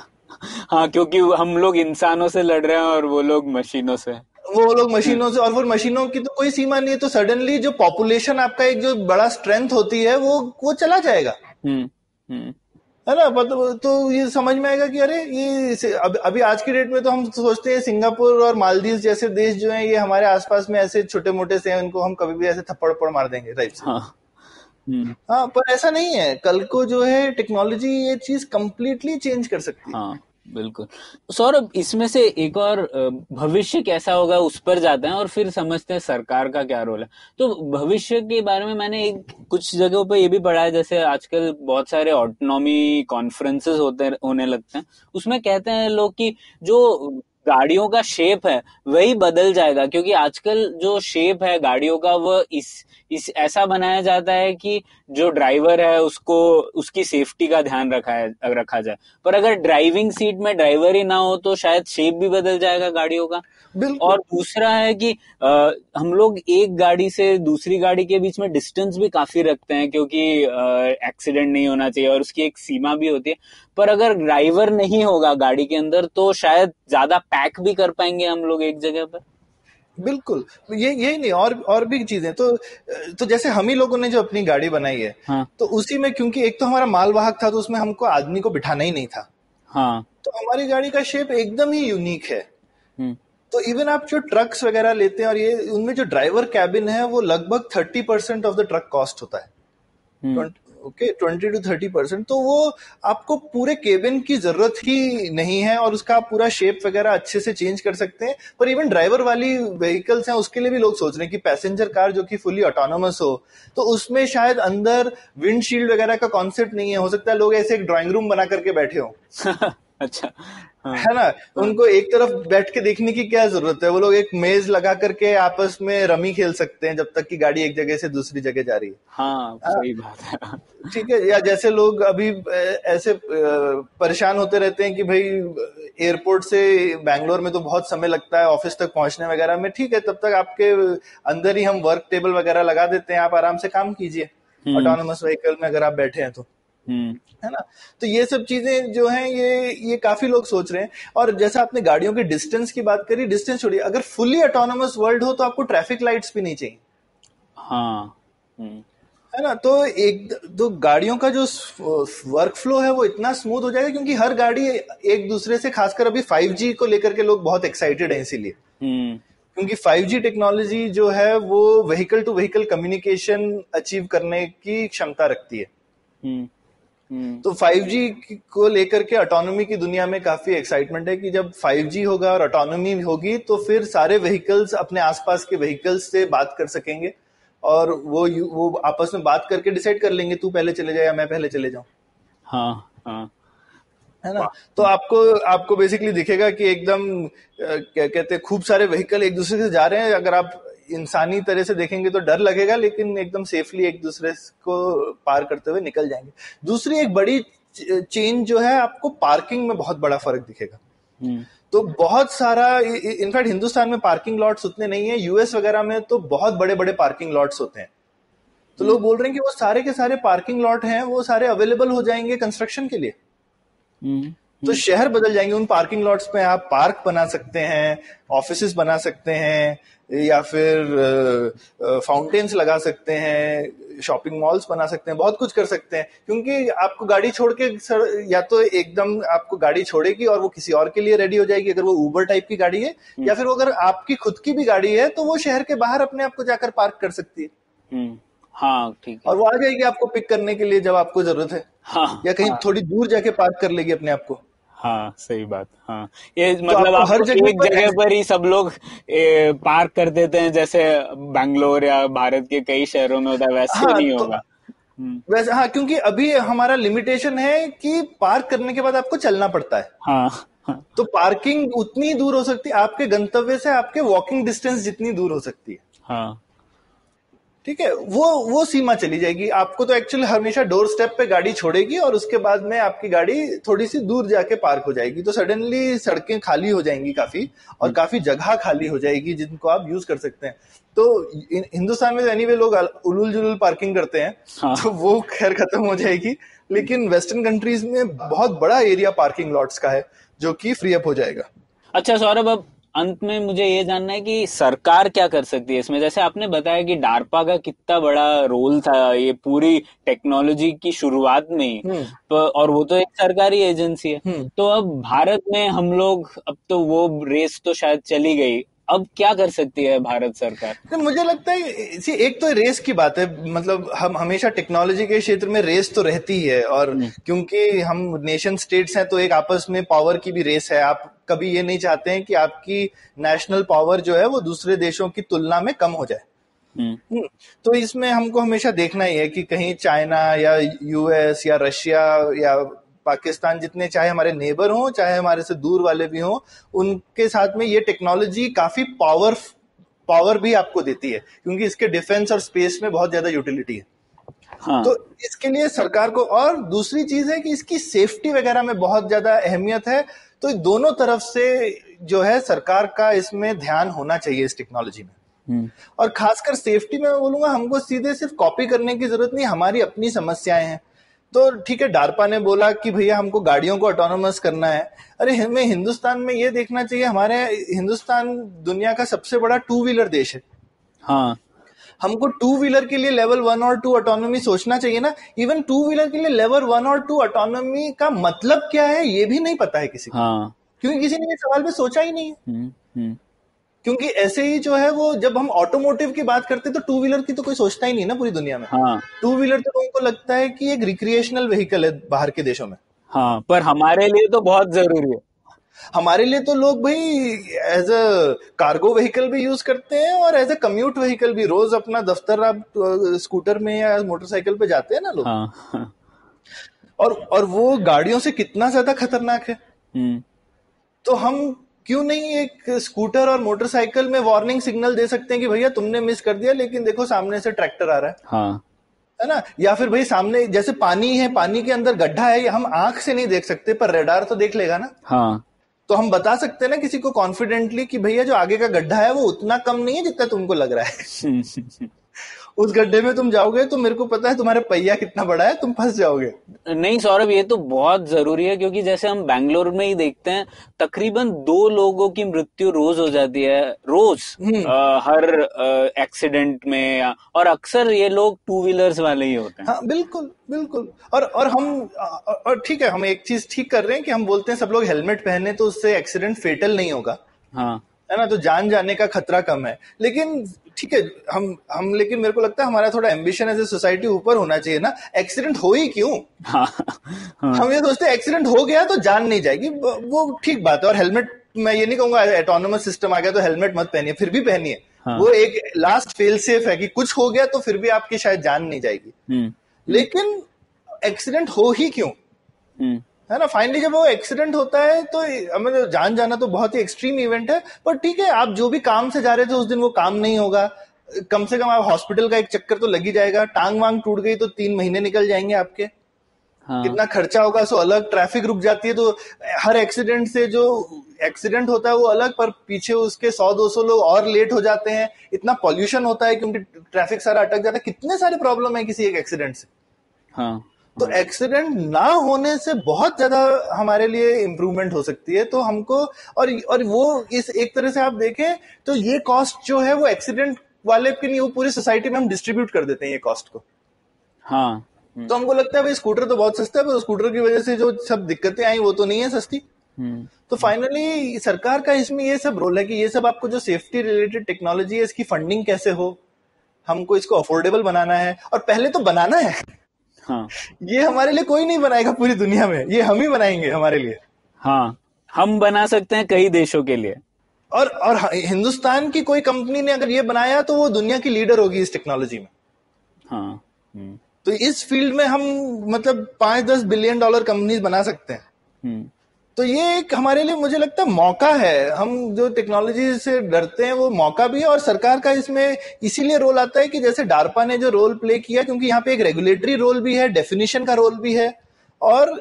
हाँ, क्योंकि हम लोग इंसानों से लड़ रहे हैं और वो लोग मशीनों से। और वो मशीनों की तो कोई सीमा नहीं है। तो सडनली जो पॉपुलेशन आपका एक जो बड़ा स्ट्रेंथ होती है वो चला जाएगा। है ना। तो ये समझ में आएगा कि अरे ये अभी आज की डेट में तो हम सोचते हैं सिंगापुर और मालदीव जैसे देश जो हैं ये हमारे आसपास में ऐसे छोटे मोटे से हैं, उनको हम कभी भी ऐसे थप्पड़ मार देंगे टाइप से। हाँ, पर ऐसा नहीं है। कल को जो है टेक्नोलॉजी ये चीज कंप्लीटली चेंज कर सकती है। हाँ, बिल्कुल। सौरभ, इसमें से एक और भविष्य कैसा होगा उस पर जाते हैं और फिर समझते हैं सरकार का क्या रोल है। तो भविष्य के बारे में मैंने कुछ जगहों पे ये भी पढ़ा है, जैसे आजकल बहुत सारे ऑटोनॉमी कॉन्फ्रेंसेस होने लगते हैं, उसमें कहते हैं लोग कि जो गाड़ियों का शेप है वही बदल जाएगा, क्योंकि आजकल जो शेप है गाड़ियों का वो इस ऐसा बनाया जाता है कि जो ड्राइवर है उसको उसकी सेफ्टी का ध्यान रखा जाए। पर अगर ड्राइविंग सीट में ड्राइवर ही ना हो तो शायद शेप भी बदल जाएगा गाड़ियों का। और दूसरा है कि हम लोग एक गाड़ी से दूसरी गाड़ी के बीच में डिस्टेंस भी काफी रखते हैं, क्योंकि एक्सीडेंट नहीं होना चाहिए और उसकी एक सीमा भी होती है। पर अगर ड्राइवर नहीं होगा गाड़ी के अंदर तो शायद ज्यादा पैक भी कर पाएंगे हम लोग एक जगह पर। बिल्कुल, यही नहीं और भी चीजें। तो जैसे हम ही लोगों ने जो अपनी गाड़ी बनाई है, हाँ। तो उसी में क्योंकि एक तो हमारा मालवाहक था तो उसमें हमको आदमी को बिठाना ही नहीं था। हाँ। तो हमारी गाड़ी का शेप एकदम ही यूनिक है। तो इवन आप जो ट्रक्स वगैरह लेते हैं और ये उनमें जो ड्राइवर कैबिन है वो लगभग 30% ऑफ द ट्रक कॉस्ट होता है। 20 to 30%। तो वो आपको पूरे केबिन की जरूरत ही नहीं है और उसका आप पूरा शेप वगैरह अच्छे से चेंज कर सकते हैं। पर इवन ड्राइवर वाली व्हीकल्स हैं उसके लिए भी लोग सोच रहे हैं कि पैसेंजर कार जो कि फुली ऑटोनोमस हो, तो उसमें शायद अंदर विंडशील्ड वगैरह का कॉन्सेप्ट नहीं है। हो सकता है लोग ऐसे एक ड्राइंग रूम बना करके बैठे हो अच्छा, हाँ, है ना। उनको एक तरफ बैठ के देखने की क्या जरूरत है, वो लोग एक मेज लगा करके आपस में रमी खेल सकते हैं जब तक कि गाड़ी एक जगह से दूसरी जगह जा रही है। हाँ, हाँ, सही बात है। ठीक है। या जैसे लोग अभी ऐसे परेशान होते रहते हैं कि भाई एयरपोर्ट से बैंगलोर में तो बहुत समय लगता है ऑफिस तक पहुंचने वगैरह में, ठीक है, तब तक आपके अंदर ही हम वर्क टेबल वगैरह लगा देते हैं, आप आराम से काम कीजिए ऑटोनोमस व्हीकल में अगर आप बैठे हैं तो, है ना। तो ये सब चीजें जो हैं ये काफी लोग सोच रहे हैं। और जैसा आपने गाड़ियों के डिस्टेंस की बात करी, डिस्टेंस छोड़िए, अगर फुली ऑटोनोमस वर्ल्ड हो तो आपको ट्रैफिक लाइट्स भी नहीं चाहिए, हाँ, है ना। तो तो गाड़ियों का जो वर्क फ्लो है वो इतना स्मूथ हो जाएगा, क्योंकि हर गाड़ी एक दूसरे से, खासकर अभी 5G को लेकर के लोग बहुत एक्साइटेड हैं इसीलिए, क्योंकि 5G टेक्नोलॉजी जो है वो vehicle to vehicle communication achieve करने की क्षमता रखती है। तो 5G को लेकर के ऑटोनॉमी की दुनिया में काफी एक्साइटमेंट है कि जब 5G होगा और ऑटोनॉमी होगी तो फिर सारे व्हीकल्स अपने आसपास के व्हीकल्स से बात कर सकेंगे, और वो आपस में बात करके डिसाइड कर लेंगे तू पहले चले जाए या मैं पहले चले जाऊं। हाँ, हाँ, है ना। तो आपको बेसिकली दिखेगा कि एकदम क्या कहते हैं, खूब सारे व्हीकल एक दूसरे से जा रहे हैं। अगर आप इंसानी तरह से देखेंगे तो डर लगेगा, लेकिन एकदम सेफली एक दूसरे को पार करते हुए निकल जाएंगे। दूसरी एक बड़ी चेंज जो है, आपको पार्किंग में बहुत बड़ा फर्क दिखेगा। तो बहुत सारा, इनफैक्ट हिंदुस्तान में पार्किंग लॉट्स उतने नहीं है, यूएस वगैरह में तो बहुत बड़े बड़े पार्किंग लॉट्स होते हैं। तो लोग बोल रहे हैं कि वो सारे के सारे पार्किंग लॉट हैं वो सारे अवेलेबल हो जाएंगे कंस्ट्रक्शन के लिए। तो शहर बदल जाएंगे। उन पार्किंग लॉट्स पे आप पार्क बना सकते हैं, ऑफिसेस बना सकते हैं, या फिर फाउंटेन्स लगा सकते हैं, शॉपिंग मॉल्स बना सकते हैं, बहुत कुछ कर सकते हैं। क्योंकि आपको गाड़ी छोड़ के या तो एकदम आपको गाड़ी छोड़ेगी और वो किसी और के लिए रेडी हो जाएगी अगर वो उबर टाइप की गाड़ी है, या फिर वो अगर आपकी खुद की भी गाड़ी है तो वो शहर के बाहर अपने आप को जाकर पार्क कर सकती है। हाँ, ठीक है। और वो आ जाएगी आपको पिक करने के लिए जब आपको जरूरत है। हाँ, या कहीं हाँ, थोड़ी दूर जाके पार्क कर लेगी अपने आप को। हाँ, सही बात। हाँ, ये तो मतलब आपको हर आपको जगह एक पर जगह पर ही सब लोग पार्क कर देते हैं, जैसे बैंगलोर या भारत के कई शहरों में होता है, वैसे हाँ, नहीं तो होगा। वैसे, हाँ, क्योंकि अभी हमारा लिमिटेशन है कि पार्क करने के बाद आपको चलना पड़ता है। हाँ, हाँ, तो पार्किंग उतनी दूर हो सकती है, आपके गंतव्य से आपके वॉकिंग डिस्टेंस जितनी दूर हो सकती है, हाँ, ठीक है, वो सीमा चली जाएगी। आपको तो एक्चुअली हमेशा डोर स्टेप पे गाड़ी छोड़ेगी और उसके बाद में आपकी गाड़ी थोड़ी सी दूर जाके पार्क हो जाएगी। तो सडनली सड़कें खाली हो जाएंगी काफी, और काफी जगह खाली हो जाएगी जिनको आप यूज कर सकते हैं। तो हिंदुस्तान में एनीवे लोग उलूल जुलूल पार्किंग करते हैं, हाँ। तो वो खैर खत्म हो जाएगी। लेकिन वेस्टर्न कंट्रीज में बहुत बड़ा एरिया पार्किंग लॉट्स का है जो कि फ्री अप हो जाएगा। अच्छा सौरभ, अब अंत में मुझे ये जानना है कि सरकार क्या कर सकती है इसमें। जैसे आपने बताया कि डार्पा का कितना बड़ा रोल था ये पूरी टेक्नोलॉजी की शुरुआत में ही, और वो तो एक सरकारी एजेंसी है। तो अब भारत में हम लोग, अब तो वो रेस तो शायद चली गई, अब क्या कर सकती है भारत सरकार? तो मुझे लगता है एक तो रेस की बात है, मतलब हम हमेशा टेक्नोलॉजी के क्षेत्र में रेस तो रहती ही है, और क्योंकि हम नेशन स्टेट्स हैं तो एक आपस में पावर की भी रेस है। आप कभी ये नहीं चाहते हैं कि आपकी नेशनल पावर जो है वो दूसरे देशों की तुलना में कम हो जाए। तो इसमें हमको हमेशा देखना ही है कि कहीं चाइना या यूएस या रशिया या पाकिस्तान, जितने चाहे हमारे नेबर हों चाहे हमारे से दूर वाले भी हों, उनके साथ में ये टेक्नोलॉजी काफी पावर भी आपको देती है, क्योंकि इसके डिफेंस और स्पेस में बहुत ज्यादा यूटिलिटी है। हाँ। तो इसके लिए सरकार को, और दूसरी चीज है कि इसकी सेफ्टी वगैरह में बहुत ज्यादा अहमियत है। तो दोनों तरफ से जो है सरकार का इसमें ध्यान होना चाहिए इस टेक्नोलॉजी में। और खासकर सेफ्टी में मैं बोलूंगा, हमको सीधे सिर्फ कॉपी करने की जरूरत नहीं, हमारी अपनी समस्याएं हैं। तो ठीक है, डार्पा ने बोला कि भैया हमको गाड़ियों को ऑटोनोमस करना है। अरे हमें हिंदुस्तान में ये देखना चाहिए, हमारे हिंदुस्तान दुनिया का सबसे बड़ा 2 व्हीलर देश है। हाँ, हमको 2 व्हीलर के लिए लेवल 1 और 2 ऑटोनॉमी सोचना चाहिए ना। इवन 2 व्हीलर के लिए लेवल 1 और 2 ऑटोनॉमी का मतलब क्या है ये भी नहीं पता है किसी को। हाँ, क्योंकि किसी ने ये सवाल पे सोचा ही नहीं है। क्योंकि ऐसे ही जो है वो, जब हम ऑटोमोटिव की बात करते हैं तो 2 व्हीलर की तो कोई सोचता ही नहीं ना पूरी दुनिया में। हाँ, 2 व्हीलर तो लोगों को लगता है कि एक रिक्रिएशनल व्हीकल है बाहर के देशों में। हाँ, पर हमारे लिए तो बहुत जरूरी है। हमारे लिए तो लोग भाई एज अ कार्गो व्हीकल भी यूज करते हैं और एज अ कम्यूट व्हीकल भी। रोज अपना दफ्तर आप स्कूटर में या मोटरसाइकिल पे जाते हैं ना लोग। हाँ। और वो गाड़ियों से कितना ज्यादा खतरनाक है। तो हम क्यों नहीं एक स्कूटर और मोटरसाइकिल में वार्निंग सिग्नल दे सकते हैं कि भैया तुमने मिस कर दिया, लेकिन देखो सामने से ट्रैक्टर आ रहा है। हाँ, है ना? या फिर भाई सामने जैसे पानी है, पानी के अंदर गड्ढा है, ये हम आंख से नहीं देख सकते पर रेडार तो देख लेगा ना। हाँ, तो हम बता सकते हैं ना किसी को कॉन्फिडेंटली कि भैया जो आगे का गड्ढा है वो उतना कम नहीं है जितना तुमको लग रहा है। उस गड्ढे में तुम जाओगे तो मेरे को पता है तुम्हारा पहिया कितना बड़ा है, तुम फंस जाओगे। नहीं सौरभ, ये तो बहुत जरूरी है, क्योंकि जैसे हम बैंगलोर में ही देखते हैं, तकरीबन 2 लोगों की मृत्यु रोज हो जाती है, रोज, हर एक्सीडेंट में, और अक्सर ये लोग 2 व्हीलर्स वाले ही होते हैं। हाँ, बिल्कुल बिल्कुल। और हम और ठीक है, हम एक चीज ठीक कर रहे हैं कि हम बोलते हैं सब लोग हेलमेट पहने तो उससे एक्सीडेंट फेटल नहीं होगा। हाँ, है ना? तो जान जाने का खतरा कम है। लेकिन ठीक है, हम लेकिन मेरे को लगता है हमारा थोड़ा एम्बिशन एज ए सोसाइटी ऊपर होना चाहिए ना। एक्सीडेंट हो ही क्यों? हाँ, हाँ, हम ये सोचते हैं एक्सीडेंट हो गया तो जान नहीं जाएगी, वो ठीक बात है। और हेलमेट, मैं ये नहीं कहूंगा ऑटोनोमस सिस्टम आ गया तो हेलमेट मत पहनिए, फिर भी पहनिए। हाँ, वो एक लास्ट फेल सेफ है कि कुछ हो गया तो फिर भी आपकी शायद जान नहीं जाएगी। लेकिन एक्सीडेंट हो ही क्यों? है ना? फाइनली जब वो एक्सीडेंट होता है तो हमें जान जाना तो बहुत ही एक्सट्रीम इवेंट है, पर ठीक है, आप जो भी काम से जा रहे थे उस दिन वो काम नहीं होगा, कम से कम आप हॉस्पिटल का एक चक्कर तो लग ही जाएगा। टांग वांग टूट गई तो 3 महीने निकल जाएंगे आपके। हाँ, कितना खर्चा होगा, सो अलग। ट्रैफिक रुक जाती है तो हर एक्सीडेंट से जो एक्सीडेंट होता है वो अलग, पर पीछे उसके 100-200 लोग और लेट हो जाते हैं। इतना पॉल्यूशन होता है क्योंकि ट्रैफिक सारा अटक जाता है। कितने सारे प्रॉब्लम है किसी एक एक्सीडेंट से। हाँ, तो एक्सीडेंट ना होने से बहुत ज्यादा हमारे लिए इम्प्रूवमेंट हो सकती है। तो हमको और वो इस एक तरह से आप देखें तो ये कॉस्ट जो है वो एक्सीडेंट वाले के नहीं, वो पूरी सोसाइटी में हम डिस्ट्रीब्यूट कर देते हैं ये कॉस्ट को। हाँ, तो हमको लगता है भाई स्कूटर तो बहुत सस्ता है, पर स्कूटर की वजह से जो सब दिक्कतें आई वो तो नहीं है सस्ती। तो फाइनली सरकार का इसमें ये सब रोल है कि ये सब आपको जो सेफ्टी रिलेटेड टेक्नोलॉजी है इसकी फंडिंग कैसे हो, हमको इसको अफोर्डेबल बनाना है। और पहले तो बनाना है। हाँ, ये हमारे लिए कोई नहीं बनाएगा पूरी दुनिया में, ये हम ही बनाएंगे हमारे लिए। हाँ, हम बना सकते हैं कई देशों के लिए। और हिंदुस्तान की कोई कंपनी ने अगर ये बनाया तो वो दुनिया की लीडर होगी इस टेक्नोलॉजी में। हाँ, तो इस फील्ड में हम मतलब 5-10 बिलियन डॉलर कंपनीज बना सकते हैं। तो ये एक हमारे लिए मुझे लगता है मौका है। हम जो टेक्नोलॉजी से डरते हैं वो मौका भी है, और सरकार का इसमें इसीलिए रोल आता है कि जैसे डार्पा ने जो रोल प्ले किया, क्योंकि यहाँ पे एक रेगुलेटरी रोल भी है, डेफिनेशन का रोल भी है, और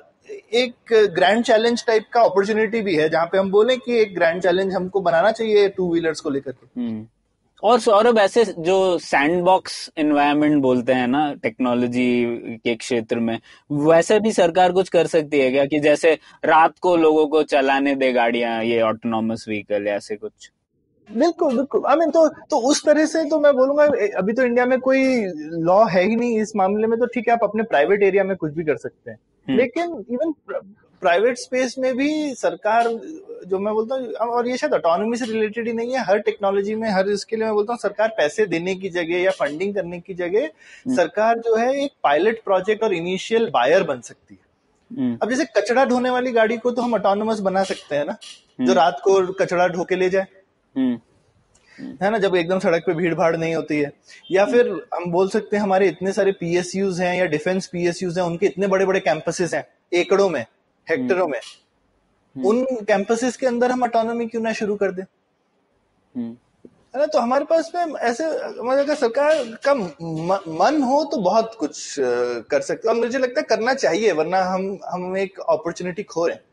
एक ग्रैंड चैलेंज टाइप का अपॉर्चुनिटी भी है, जहां पे हम बोले कि एक ग्रैंड चैलेंज हमको बनाना चाहिए 2 व्हीलर्स को लेकर के। और सौरभ, ऐसे जो सैंडबॉक्स एनवायरनमेंट बोलते हैं ना टेक्नोलॉजी के क्षेत्र में, वैसे भी सरकार कुछ कर सकती है क्या, कि जैसे रात को लोगों को चलाने दे गाड़ियां, ये ऑटोनॉमस व्हीकल या ऐसे कुछ? बिल्कुल बिल्कुल। आई मीन तो उस तरह से तो मैं बोलूंगा अभी तो इंडिया में कोई लॉ है ही नहीं इस मामले में। तो ठीक है, आप अपने प्राइवेट एरिया में कुछ भी कर सकते हैं, लेकिन इवन प्राइवेट स्पेस में भी सरकार, जो मैं बोलता हूँ, और ये शायद ऑटोनॉमी से रिलेटेड ही नहीं है, हर टेक्नोलॉजी में हर इसके लिए मैं बोलता हूँ सरकार पैसे देने की जगह या फंडिंग करने की जगह सरकार जो है एक पायलट प्रोजेक्ट और इनिशियल बायर बन सकती है। अब जैसे कचरा ढोने वाली गाड़ी को तो हम ऑटोनोमस बना सकते हैं ना, जो रात को कचरा ढो के ले जाए, है ना, जब एकदम सड़क पे भीड़ भाड़ नहीं होती है। या फिर हम बोल सकते हैं हमारे इतने सारे पीएसयूज हैं या डिफेंस पीएसयूज हैं, उनके इतने बड़े बड़े कैंपसेस हैं, एकड़ों में, हेक्टरों में, उन कैंपसेस के अंदर हम ऑटोनॉमी क्यों ना शुरू कर दें, है ना। तो हमारे पास में ऐसे, मतलब अगर सरकार का मन हो तो बहुत कुछ कर सकते, और मुझे लगता है करना चाहिए, वरना हम एक अपॉर्चुनिटी खो रहे हैं।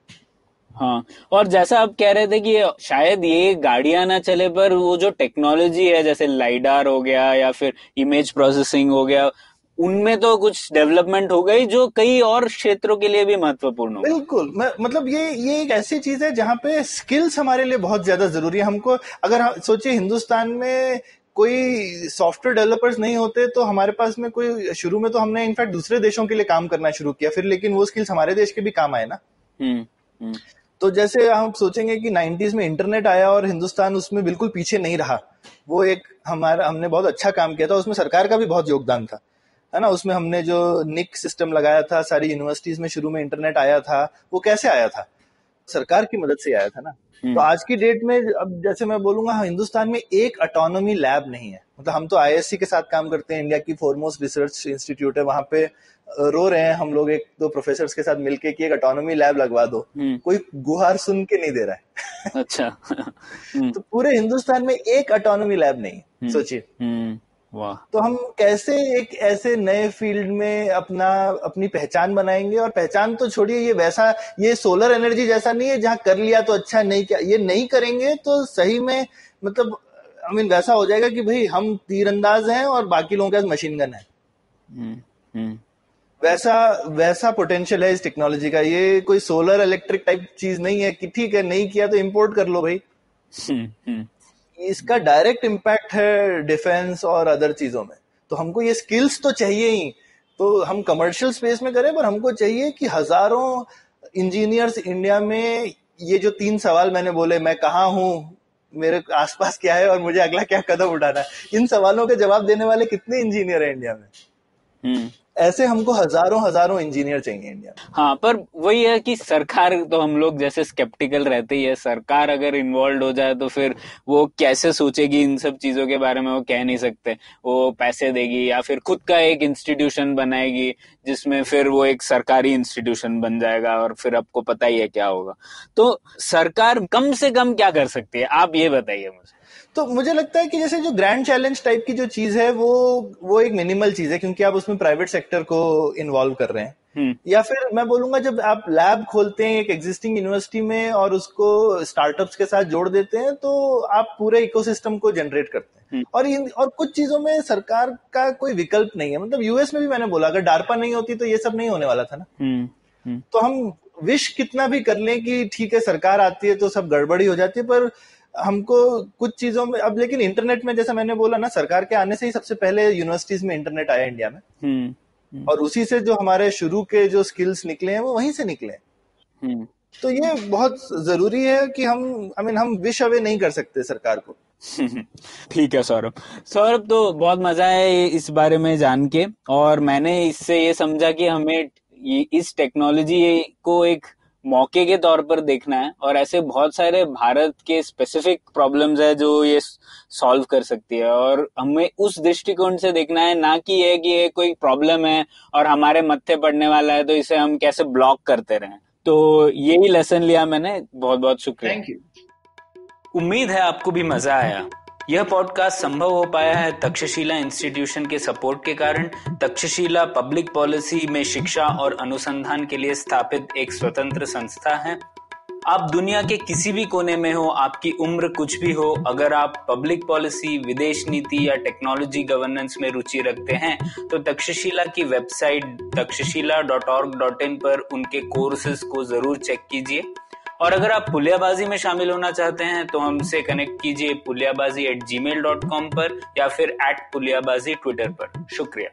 हाँ, और जैसा आप कह रहे थे कि शायद ये गाड़ियां ना चले, पर वो जो टेक्नोलॉजी है जैसे लाइडार हो गया या फिर इमेज प्रोसेसिंग हो गया, उनमें तो कुछ डेवलपमेंट हो गई जो कई और क्षेत्रों के लिए भी महत्वपूर्ण हो। बिल्कुल, मतलब ये एक ऐसी चीज है जहां पे स्किल्स हमारे लिए बहुत ज्यादा जरूरी है। हमको अगर सोचिए हिंदुस्तान में कोई सॉफ्टवेयर डेवलपर्स नहीं होते तो हमारे पास में कोई, शुरू में तो हमने इनफैक्ट दूसरे देशों के लिए काम करना शुरू किया, फिर लेकिन वो स्किल्स हमारे देश के भी काम आए ना। तो जैसे हम सोचेंगे कि 90s में इंटरनेट आया और हिंदुस्तान उसमें बिल्कुल पीछे नहीं रहा, वो एक हमने बहुत अच्छा काम किया था, उसमें सरकार का भी बहुत योगदान था, है ना। उसमें हमने जो निक सिस्टम लगाया था, सारी यूनिवर्सिटीज में शुरू में इंटरनेट आया था, वो कैसे आया था, सरकार की मदद से आया था ना। तो आज की डेट में अब जैसे मैं बोलूंगा, हिंदुस्तान में एक ऑटोनॉमी लैब नहीं है। मतलब हम तो IISc के साथ काम करते हैं, इंडिया की फोरमोस्ट रिसर्च इंस्टीट्यूट है, वहां पे रो रहे हैं हम लोग एक दो प्रोफेसर्स के साथ मिलके कि एक ऑटोनॉमी लैब लगवा दो। कोई गुहार सुन के नहीं दे रहा है। अच्छा। तो पूरे हिंदुस्तान में एक ऑटोनॉमी लैब नहीं है, सोचिए। वाह। तो हम कैसे एक ऐसे नए फील्ड में अपनी पहचान बनाएंगे? और पहचान तो छोड़िए, ये सोलर एनर्जी जैसा नहीं है जहां कर लिया तो अच्छा, नहीं क्या ये नहीं करेंगे तो सही में मतलब वैसा हो जाएगा कि भाई हम तीरंदाज हैं और बाकी लोगों के पास मशीन गन है। वैसा पोटेंशियल है इस टेक्नोलॉजी का। ये कोई सोलर इलेक्ट्रिक टाइप चीज नहीं है कि ठीक है नहीं किया तो इंपोर्ट कर लो भाई। इसका डायरेक्ट इम्पैक्ट है डिफेंस और अदर चीजों में। तो हमको ये स्किल्स तो चाहिए ही, तो हम कमर्शियल स्पेस में करें, पर हमको चाहिए कि हजारों इंजीनियर्स इंडिया में, ये जो 3 सवाल मैंने बोले, मैं कहाँ हूँ, मेरे आसपास क्या है और मुझे अगला क्या कदम उठाना है, इन सवालों के जवाब देने वाले कितने इंजीनियर हैं इंडिया में? ऐसे हमको हजारों इंजीनियर चाहिए इंडिया में। हाँ, पर वही है कि सरकार, तो हम लोग जैसे स्केप्टिकल रहते ही है, सरकार अगर इन्वॉल्व हो जाए तो फिर वो कैसे सोचेगी इन सब चीजों के बारे में, वो कह नहीं सकते। वो पैसे देगी या फिर खुद का एक इंस्टीट्यूशन बनाएगी जिसमें फिर वो एक सरकारी इंस्टीट्यूशन बन जाएगा और फिर आपको पता ही है क्या होगा। तो सरकार कम से कम क्या कर सकती है, आप ये बताइए मुझे। तो मुझे लगता है कि जैसे जो ग्रैंड चैलेंज टाइप की जो चीज है वो एक मिनिमल चीज है, क्योंकि आप उसमें प्राइवेट सेक्टर को इन्वॉल्व कर रहे हैं। या फिर मैं बोलूंगा जब आप लैब खोलते हैं एक एग्जिस्टिंग यूनिवर्सिटी में और उसको स्टार्टअप्स के साथ जोड़ देते हैं, तो आप पूरे इकोसिस्टम को जनरेट करते हैं। और कुछ चीजों में सरकार का कोई विकल्प नहीं है। मतलब यूएस में भी मैंने बोला, अगर डार्पा नहीं होती तो ये सब नहीं होने वाला था ना। तो हम विश कितना भी कर लें कि ठीक है सरकार आती है तो सब गड़बड़ी हो जाती है, पर हमको कुछ चीजों में अब, लेकिन इंटरनेट में जैसा मैंने बोला ना, सरकार के आने से ही सबसे पहले यूनिवर्सिटीज में इंटरनेट आया इंडिया में। और उसी से जो हमारे शुरू के जो स्किल्स निकले हैं वो वहीं से निकले हैं। तो ये बहुत जरूरी है कि हम विश अवे नहीं कर सकते सरकार को। ठीक है सौरभ, तो बहुत मजा है इस बारे में जान के, और मैंने इससे ये समझा कि हमें इस टेक्नोलॉजी को एक मौके के तौर पर देखना है, और ऐसे बहुत सारे भारत के स्पेसिफिक प्रॉब्लम्स है जो ये सॉल्व कर सकती है, और हमें उस दृष्टिकोण से देखना है, ना कि ये कोई प्रॉब्लम है और हमारे मत्थे पड़ने वाला है तो इसे हम कैसे ब्लॉक करते रहें। तो यही लेसन लिया मैंने। बहुत बहुत शुक्रिया। Thank you. उम्मीद है आपको भी मजा आया। यह पॉडकास्ट संभव हो पाया है तक्षशिला इंस्टीट्यूशन के सपोर्ट के कारण। तक्षशिला पब्लिक पॉलिसी में शिक्षा और अनुसंधान के लिए स्थापित एक स्वतंत्र संस्था है। आप दुनिया के किसी भी कोने में हो, आपकी उम्र कुछ भी हो, अगर आप पब्लिक पॉलिसी, विदेश नीति या टेक्नोलॉजी गवर्नेंस में रुचि रखते हैं तो तक्षशिला की वेबसाइट takshashila.org.in पर उनके कोर्सेज को जरूर चेक कीजिए। और अगर आप पुलियाबाजी में शामिल होना चाहते हैं तो हमसे कनेक्ट कीजिए puliyabazi@gmail.com पर या फिर @puliyabazi ट्विटर पर। शुक्रिया।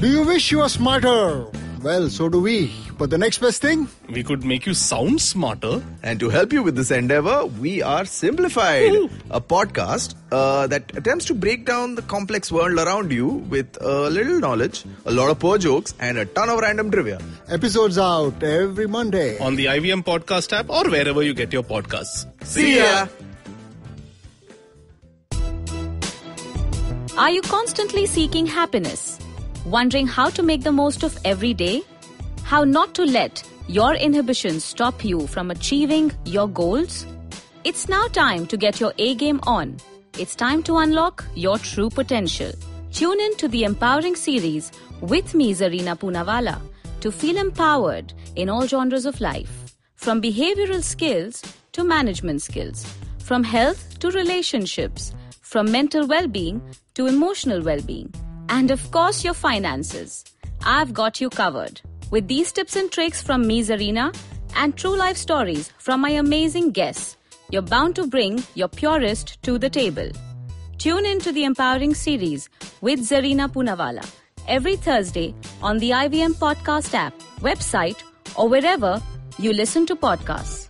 Do you wish you were smarter? Well, so do we. But the next best thing? We could make you sound smarter. And to help you with this endeavor, we are Simplified, a podcast that attempts to break down the complex world around you with a little knowledge, a lot of poor jokes, and a ton of random trivia. Episodes out every Monday. On the IVM podcast app or wherever you get your podcasts. See ya! Are you constantly seeking happiness? Wondering how to make the most of every day? How not to let your inhibitions stop you from achieving your goals? It's now time to get your A-game on. It's time to unlock your true potential. Tune in to the Empowering series with me, Zarina Poonawalla, to feel empowered in all genres of life. From behavioral skills to management skills. From health to relationships. From mental well-being to emotional well-being. And of course, your finances. I've got you covered. With these tips and tricks from me, Zarina, and true life stories from my amazing guests, you're bound to bring your purest to the table. Tune in to the Empowering series with Zarina Poonawalla every Thursday on the IVM Podcast app, website, or wherever you listen to podcasts.